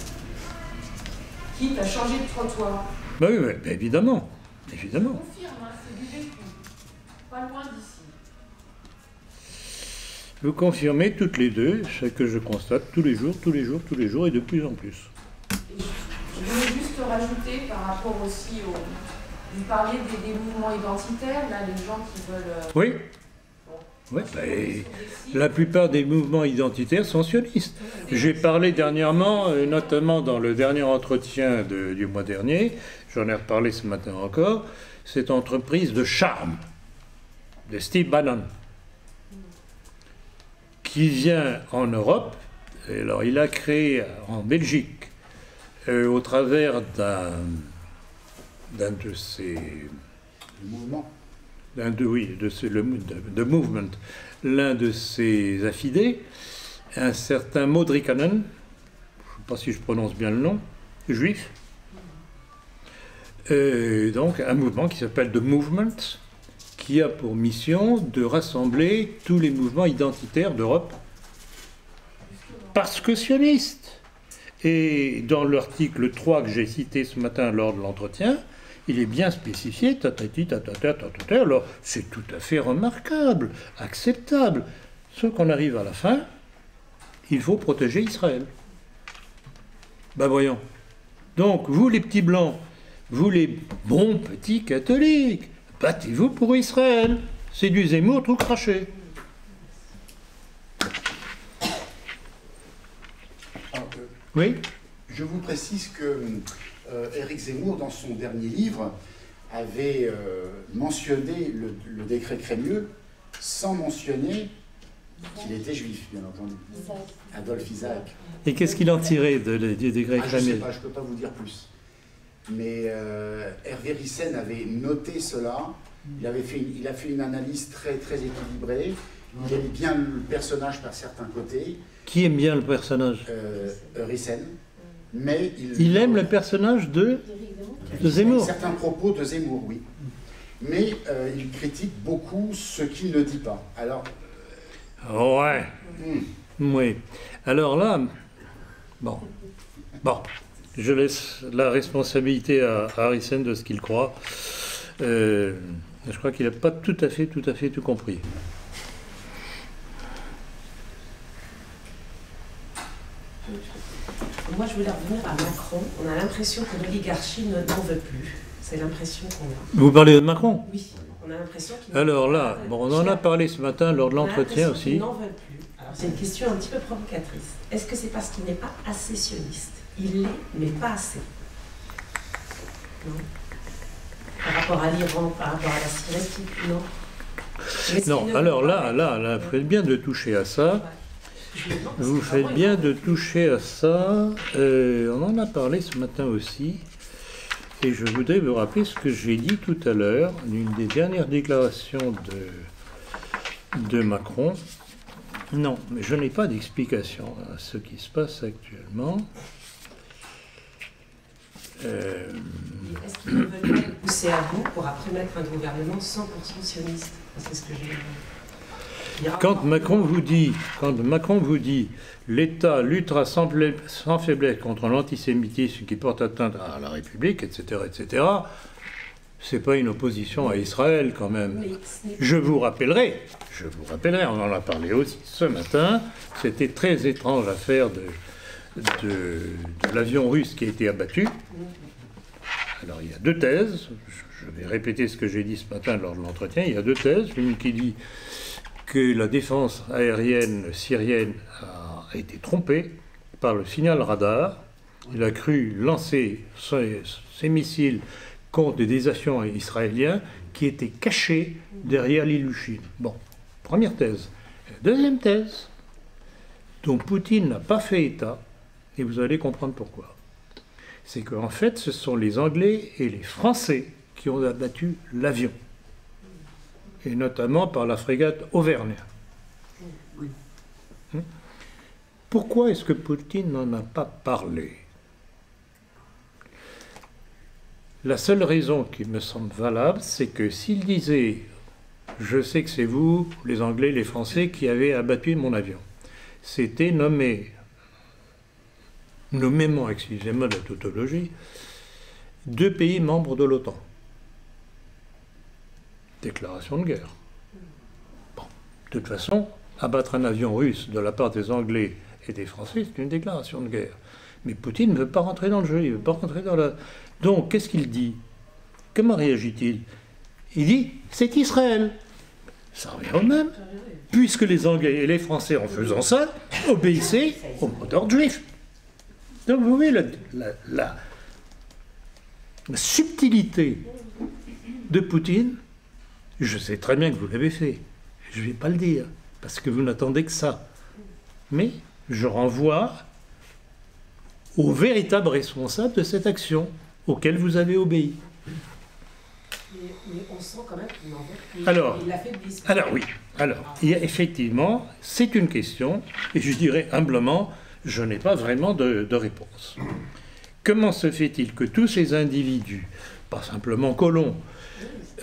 Quitte à changer de trottoir. Bah oui, bah, évidemment. Évidemment. Je confirme, hein, c'est du vécu. Pas loin d'ici. Vous confirmez toutes les deux ce que je constate tous les jours, tous les jours, tous les jours et de plus en plus. Et je voulais juste rajouter par rapport aussi au... Vous parliez des mouvements identitaires, là, les gens qui veulent... Oui. Bon. Ouais, bah, la plupart des mouvements identitaires sont sionistes. J'ai parlé dernièrement, notamment dans le dernier entretien du mois dernier, j'en ai reparlé ce matin encore, cette entreprise de charme de Steve Bannon, qui vient en Europe. Et alors, il a créé en Belgique, au travers d'un de ses... Le mouvement. de Movement, l'un de ses affidés, un certain Modrikanen, je ne sais pas si je prononce bien le nom, juif, donc un mouvement qui s'appelle The Movement, qui a pour mission de rassembler tous les mouvements identitaires d'Europe, parce que sionistes. Et dans l'article 3 que j'ai cité ce matin lors de l'entretien, il est bien spécifié, alors c'est tout à fait remarquable, acceptable. Sauf qu'on arrive à la fin, il faut protéger Israël. Ben voyons. Donc, vous les petits blancs, vous les bons petits catholiques, battez-vous pour Israël. C'est du Zemmour tout craché. Alors, Oui. je vous précise que Éric Zemmour, dans son dernier livre, avait mentionné le décret Crémieux sans mentionner qu'il était juif, bien entendu. Adolphe Isaac. Et qu'est-ce qu'il en tirait du décret Je ne sais Crémieux? pas, je ne peux pas vous dire plus. Mais Hervé Ryssen avait noté cela. Il a fait une analyse très, très équilibrée. Il aime bien le personnage par certains côtés. Qui aime bien le personnage? Ryssen. Mais Il aime le personnage de Zemmour. Certains propos de Zemmour, oui. Mais il critique beaucoup ce qu'il ne dit pas. Alors. Ouais. Oui. Alors là, bon, je laisse la responsabilité à Harrison de ce qu'il croit. Je crois qu'il n'a pas tout à fait tout compris. Moi, je voulais revenir à Macron. On a l'impression que l'oligarchie n'en veut plus. C'est l'impression qu'on a. Vous parlez de Macron? Oui, on a l'impression qu'il... Alors là, bon, on en a parlé ce matin lors de l'entretien aussi. Ils n'en veulent plus. Alors, c'est une question un petit peu provocatrice. Est-ce que c'est parce qu'il n'est pas assez sioniste? Il l'est, mais pas assez. Non. Par rapport à l'Iran, par rapport à la Syrie, non. Non, alors là, vous faites bien de toucher à ça. Vous faites bien de toucher à ça. On en a parlé ce matin aussi. Et je voudrais vous rappeler ce que j'ai dit tout à l'heure, l'une des dernières déclarations de Macron. Non, mais je n'ai pas d'explication à ce qui se passe actuellement. Est-ce qu'ils ne veulent pas le pousser à bout pour après mettre un gouvernement 100% sioniste? C'est ce que j'ai dit. Quand Macron vous dit l'État luttera sans faiblesse contre l'antisémitisme qui porte atteinte à la République, etc., c'est pas une opposition à Israël quand même. Je vous rappellerai, on en a parlé aussi ce matin, c'était très étrange l'affaire de l'avion russe qui a été abattu. Alors il y a deux thèses, je vais répéter ce que j'ai dit ce matin lors de l'entretien, il y a deux thèses, l'une qui dit que la défense aérienne syrienne a été trompée par le signal radar. Il a cru lancer ses missiles contre des avions israéliens qui étaient cachés derrière l'Ilyushin. Bon, première thèse. Deuxième thèse, dont Poutine n'a pas fait état, et vous allez comprendre pourquoi. C'est qu'en fait, ce sont les Anglais et les Français qui ont abattu l'avion. Et notamment par la frégate Auvergne. Pourquoi est-ce que Poutine n'en a pas parlé? La seule raison qui me semble valable, c'est que s'il disait « Je sais que c'est vous, les Anglais, les Français, qui avez abattu mon avion », c'était nommer nommément, excusez-moi de la tautologie, 2 pays membres de l'OTAN. Déclaration de guerre. Bon. De toute façon, abattre un avion russe de la part des Anglais et des Français, c'est une déclaration de guerre. Mais Poutine ne veut pas rentrer dans le jeu, il ne veut pas rentrer dans la... Donc, qu'est-ce qu'il dit? Comment réagit-il? Il dit, c'est Israël. Ça revient au même. Puisque les Anglais et les Français, en faisant ça, obéissaient au mot d'ordre juif. Donc, vous voyez la subtilité de Poutine. Je sais très bien que vous l'avez fait. Je ne vais pas le dire, parce que vous n'attendez que ça. Mais je renvoie au véritable responsable de cette action, auquel vous avez obéi. Mais on sent quand même qu'il n'en veut plus. Alors, Il l'a fait disparaître. Alors oui, il y a effectivement, c'est une question, et je dirais humblement, je n'ai pas vraiment de réponse. Comment se fait-il que tous ces individus, pas simplement Colomb,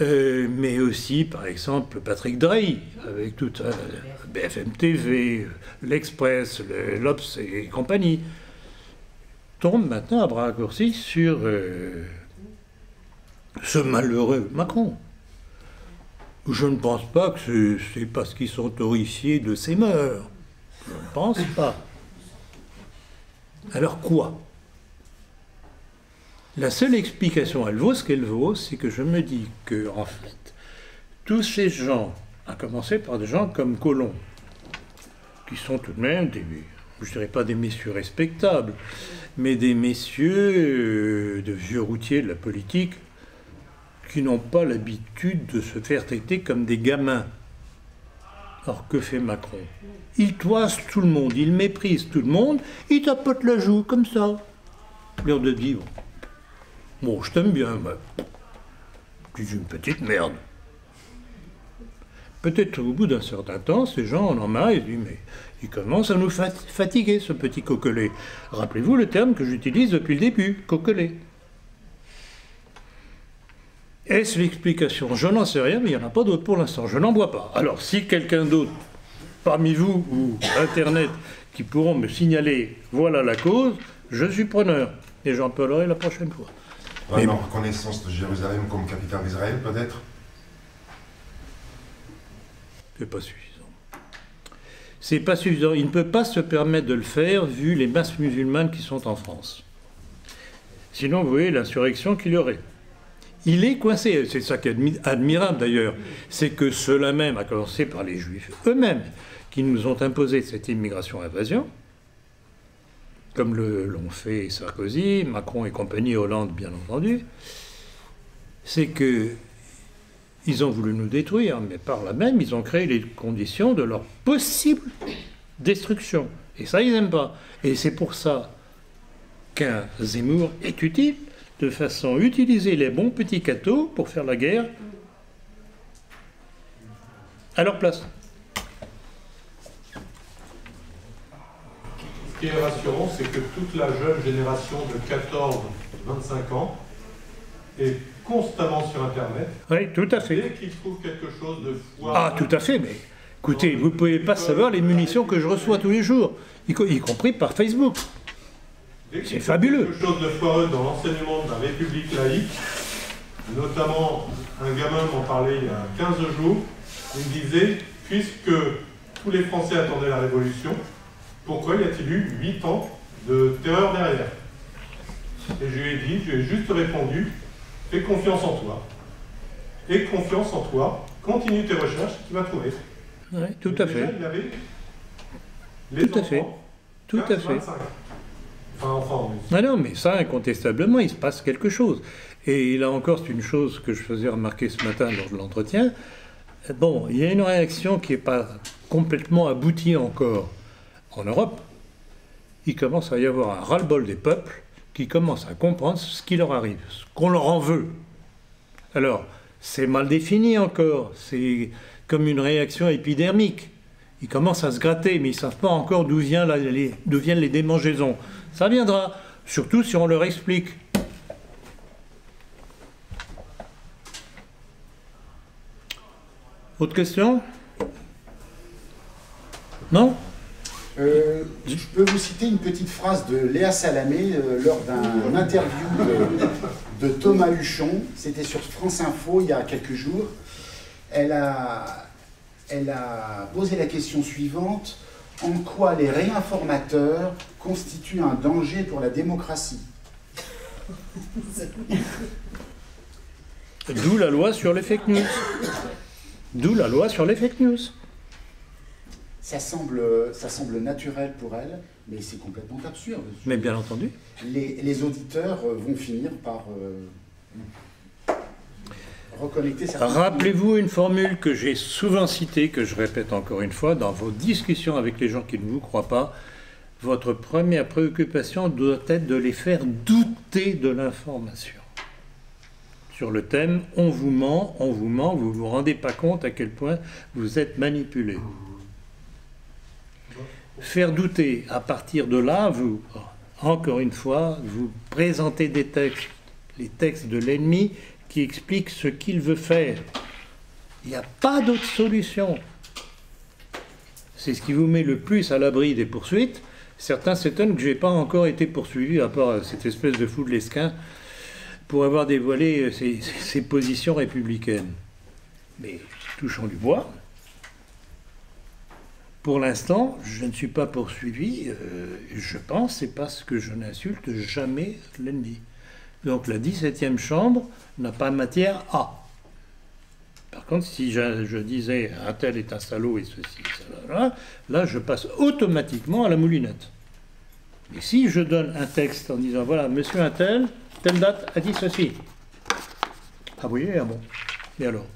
mais aussi, par exemple, Patrick Drahi, avec tout BFM TV, l'Express, l'Obs et compagnie, tombent maintenant à bras raccourcis sur ce malheureux Macron. Je ne pense pas que c'est parce qu'ils sont horrifiés de ses mœurs. Je ne pense pas. Alors quoi? La seule explication, elle vaut ce qu'elle vaut, c'est que je me dis que, en fait, tous ces gens, à commencer par des gens comme Colomb, qui sont tout de même des, je ne dirais pas des messieurs respectables, mais des messieurs de vieux routiers de la politique, qui n'ont pas l'habitude de se faire traiter comme des gamins. Alors que fait Macron? Il toise tout le monde, il méprise tout le monde, il tapote la joue comme ça. L'air de dire, bon, je t'aime bien, mais tu es une petite merde. Peut-être au bout d'un certain temps, ces gens en ont marre et disent, mais il commence à nous fatiguer, ce petit coquelet. Rappelez-vous le terme que j'utilise depuis le début, coquelet. Est-ce l'explication? Je n'en sais rien, mais il n'y en a pas d'autre pour l'instant. Je n'en vois pas. Alors, si quelqu'un d'autre, parmi vous ou Internet, qui pourront me signaler, voilà la cause, je suis preneur. Et j'en parlerai la prochaine fois. Vraiment, reconnaissance de Jérusalem comme capitale d'Israël, peut-être? C'est pas suffisant. C'est pas suffisant. Il ne peut pas se permettre de le faire, vu les masses musulmanes qui sont en France. Sinon, vous voyez l'insurrection qu'il y aurait. Il est coincé, c'est ça qui est admirable d'ailleurs, c'est que ceux-là même, à commencer par les Juifs eux-mêmes, qui nous ont imposé cette immigration-invasion, comme l'ont fait Sarkozy, Macron et compagnie, Hollande bien entendu, c'est que ils ont voulu nous détruire, mais par là même, ils ont créé les conditions de leur possible destruction. Et ça, ils n'aiment pas. Et c'est pour ça qu'un Zemmour est utile, de façon à utiliser les bons petits cathos pour faire la guerre à leur place. Ce qui est rassurant, c'est que toute la jeune génération de 14-25 ans est constamment sur Internet. Oui, tout à fait. Dès qu'ils trouvent quelque chose de foireux... Ah, tout à fait, mais écoutez, vous ne pouvez pas savoir les munitions que je reçois tous les jours, y compris par Facebook. C'est fabuleux. Quelque chose de foireux dans l'enseignement de la République laïque, notamment un gamin m'en parlait il y a 15 jours, il me disait, puisque tous les Français attendaient la Révolution, pourquoi y a-t-il eu 8 ans de terreur derrière? Et je lui ai juste répondu, fais confiance en toi. Aie confiance en toi, continue tes recherches, tu vas trouver. Oui, tout à fait. Il avait les tout à fait. Tout à fait. Enfin, ah non, mais ça, incontestablement, il se passe quelque chose. Et là encore, c'est une chose que je faisais remarquer ce matin lors de l'entretien. Bon, il y a une réaction qui n'est pas complètement aboutie encore en Europe. Il commence à y avoir un ras-le-bol des peuples qui commencent à comprendre ce qui leur arrive, ce qu'on leur en veut. Alors, c'est mal défini encore. C'est comme une réaction épidermique. Ils commencent à se gratter, mais ils ne savent pas encore d'où viennent les démangeaisons. Ça viendra, surtout si on leur explique. Autre question? Non? Je peux vous citer une petite phrase de Léa Salamé lors d'un interview de Thomas Huchon. C'était sur France Info il y a quelques jours. Elle a posé la question suivante: en quoi les réinformateurs constituent un danger pour la démocratie? D'où la loi sur les fake news. D'où la loi sur les fake news. Ça semble naturel pour elle, mais c'est complètement absurde. Mais bien entendu. Les auditeurs vont finir par reconnecter certains... Rappelez-vous une formule que j'ai souvent citée, que je répète encore une fois, dans vos discussions avec les gens qui ne vous croient pas, votre première préoccupation doit être de les faire douter de l'information. Sur le thème « on vous ment, vous ne vous rendez pas compte à quel point vous êtes manipulé ». Faire douter, à partir de là, vous, encore une fois, vous présentez des textes, les textes de l'ennemi qui expliquent ce qu'il veut faire. Il n'y a pas d'autre solution. C'est ce qui vous met le plus à l'abri des poursuites. Certains s'étonnent que je n'ai pas encore été poursuivi, à part cette espèce de fou de l'esquin, pour avoir dévoilé ses positions républicaines. Mais touchons du bois. Pour l'instant, je ne suis pas poursuivi, je pense, c'est parce que je n'insulte jamais l'ennemi. Donc la 17e chambre n'a pas matière à. Par contre, si je disais un tel est un salaud et ceci, ça, là, je passe automatiquement à la moulinette. Mais si je donne un texte en disant voilà, monsieur un tel, telle date a dit ceci. Ah oui, ah bon. Et alors?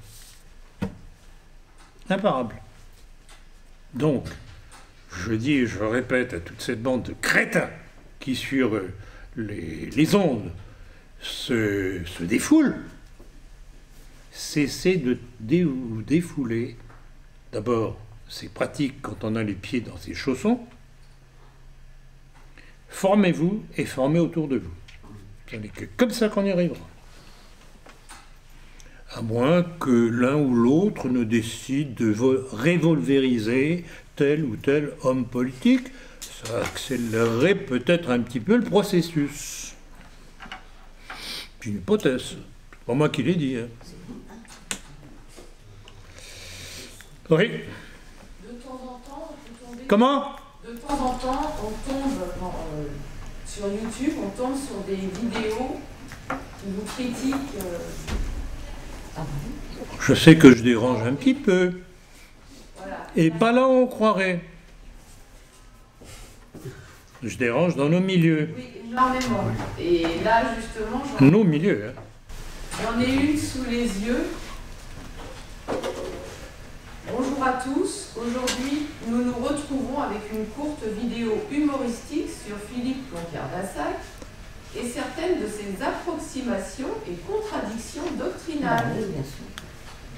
Imparable. Donc, je dis et je répète à toute cette bande de crétins qui, sur les ondes, se défoulent, cessez de vous défouler. D'abord, c'est pratique quand on a les pieds dans ses chaussons. Formez-vous et formez autour de vous. Ce n'est que comme ça qu'on y arrivera. À moins que l'un ou l'autre ne décide de revolvériser tel ou tel homme politique, ça accélérerait peut-être un petit peu le processus. C'est une hypothèse. C'est pas moi qui l'ai dit. Hein. Oui. De temps en temps, vous tombez... Comment? De temps en temps, on tombe sur YouTube, on tombe sur des vidéos qui vous critiquent. Je sais que je dérange un petit peu. Voilà. Et pas là où on croirait. Je dérange dans nos milieux. Oui, énormément. Et là, justement, Nos milieux. Hein. j'en ai une sous les yeux. Bonjour à tous. Aujourd'hui, nous nous retrouvons avec une courte vidéo humoristique sur Philippe Ploncart-Dassac et certaines de ses approximations et contradictions doctrinales. Oui, bien sûr.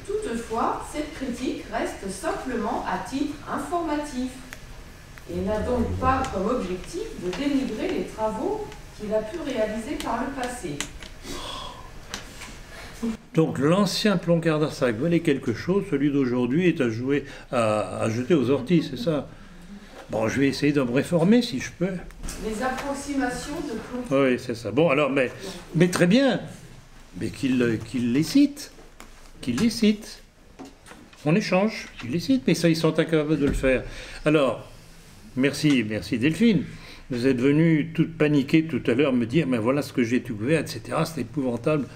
Toutefois, cette critique reste simplement à titre informatif et n'a donc pas comme objectif de dénigrer les travaux qu'il a pu réaliser par le passé. Donc l'ancien Ploncart-Dassac valait quelque chose, celui d'aujourd'hui est à jeter aux orties, c'est ça. Bon, je vais essayer de me réformer si je peux. Les approximations de Ploncart. Oui, c'est ça. Bon, alors, mais très bien. Mais qu'il les cite. Qu'il les cite. On échange. Qu'il les cite. Mais ça, ils sont incapables de le faire. Alors, merci Delphine. Vous êtes venue toute paniquée tout à l'heure me dire, mais voilà ce que j'ai trouvé, etc. C'est épouvantable.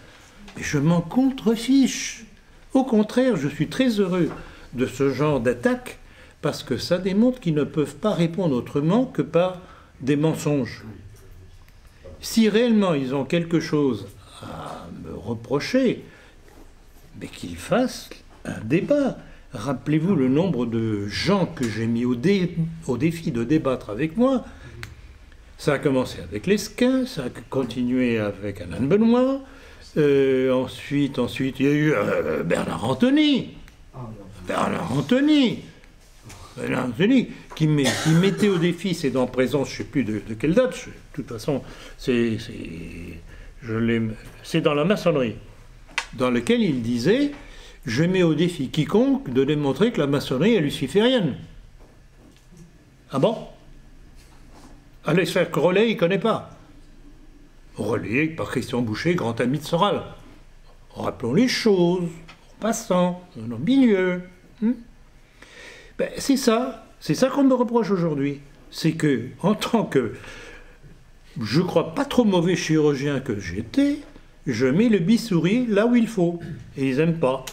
Mais je m'en contrefiche. Au contraire, je suis très heureux de ce genre d'attaque parce que ça démontre qu'ils ne peuvent pas répondre autrement que par des mensonges. Si réellement ils ont quelque chose à me reprocher, mais qu'ils fassent un débat. Rappelez-vous le nombre de gens que j'ai mis au défi de débattre avec moi. Ça a commencé avec Lesquin, ça a continué avec Alain Benoît, ensuite il y a eu Bernard Anthony. Bernard Anthony, qui mettait au défi, c'est dans présence, je ne sais plus de quelle date, de toute façon, c'est dans la maçonnerie, dans lequel il disait « Je mets au défi quiconque de démontrer que la maçonnerie est luciférienne. » Ah bon? Allez se faire que Relais, il ne connaît pas. Relayé par Christian Boucher, grand ami de Soral. Rappelons les choses, en passant, en milieu. Ben, c'est ça qu'on me reproche aujourd'hui. C'est que, en tant que, je crois, pas trop mauvais chirurgien que j'étais, je mets le bistouri là où il faut. Et ils n'aiment pas.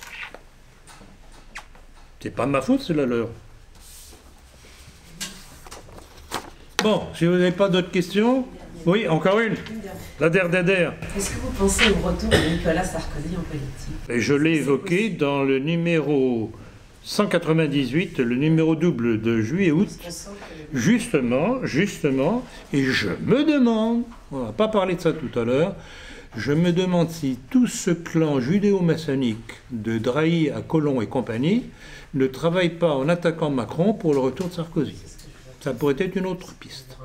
C'est pas ma faute, c'est la leur. Bon, si vous n'avez pas d'autres questions... Oui, encore une. La der. Est-ce que vous pensez au retour de Nicolas Sarkozy en politique? Et je l'ai évoqué dans le numéro 198, le numéro double de juillet-août. Justement, et je me demande, on n'a pas parlé de ça tout à l'heure, je me demande si tout ce clan judéo-maçonnique de Drahi à Colomb et compagnie ne travaille pas en attaquant Macron pour le retour de Sarkozy. Ça pourrait être une autre piste.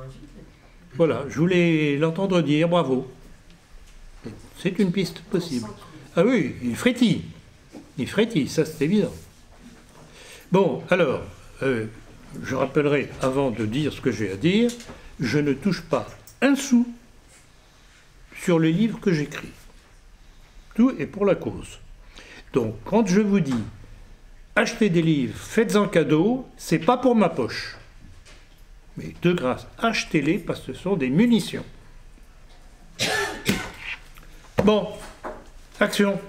Voilà, je voulais l'entendre dire, bravo. C'est une piste possible. Ah oui, il frétille. Il frétille, ça c'est évident. Bon, alors, je rappellerai, avant de dire ce que j'ai à dire, je ne touche pas un sou sur les livres que j'écris. Tout est pour la cause. Donc, quand je vous dis, achetez des livres, faites-en cadeau, c'est pas pour ma poche. Mais de grâce, achetez-les parce que ce sont des munitions. Bon, action.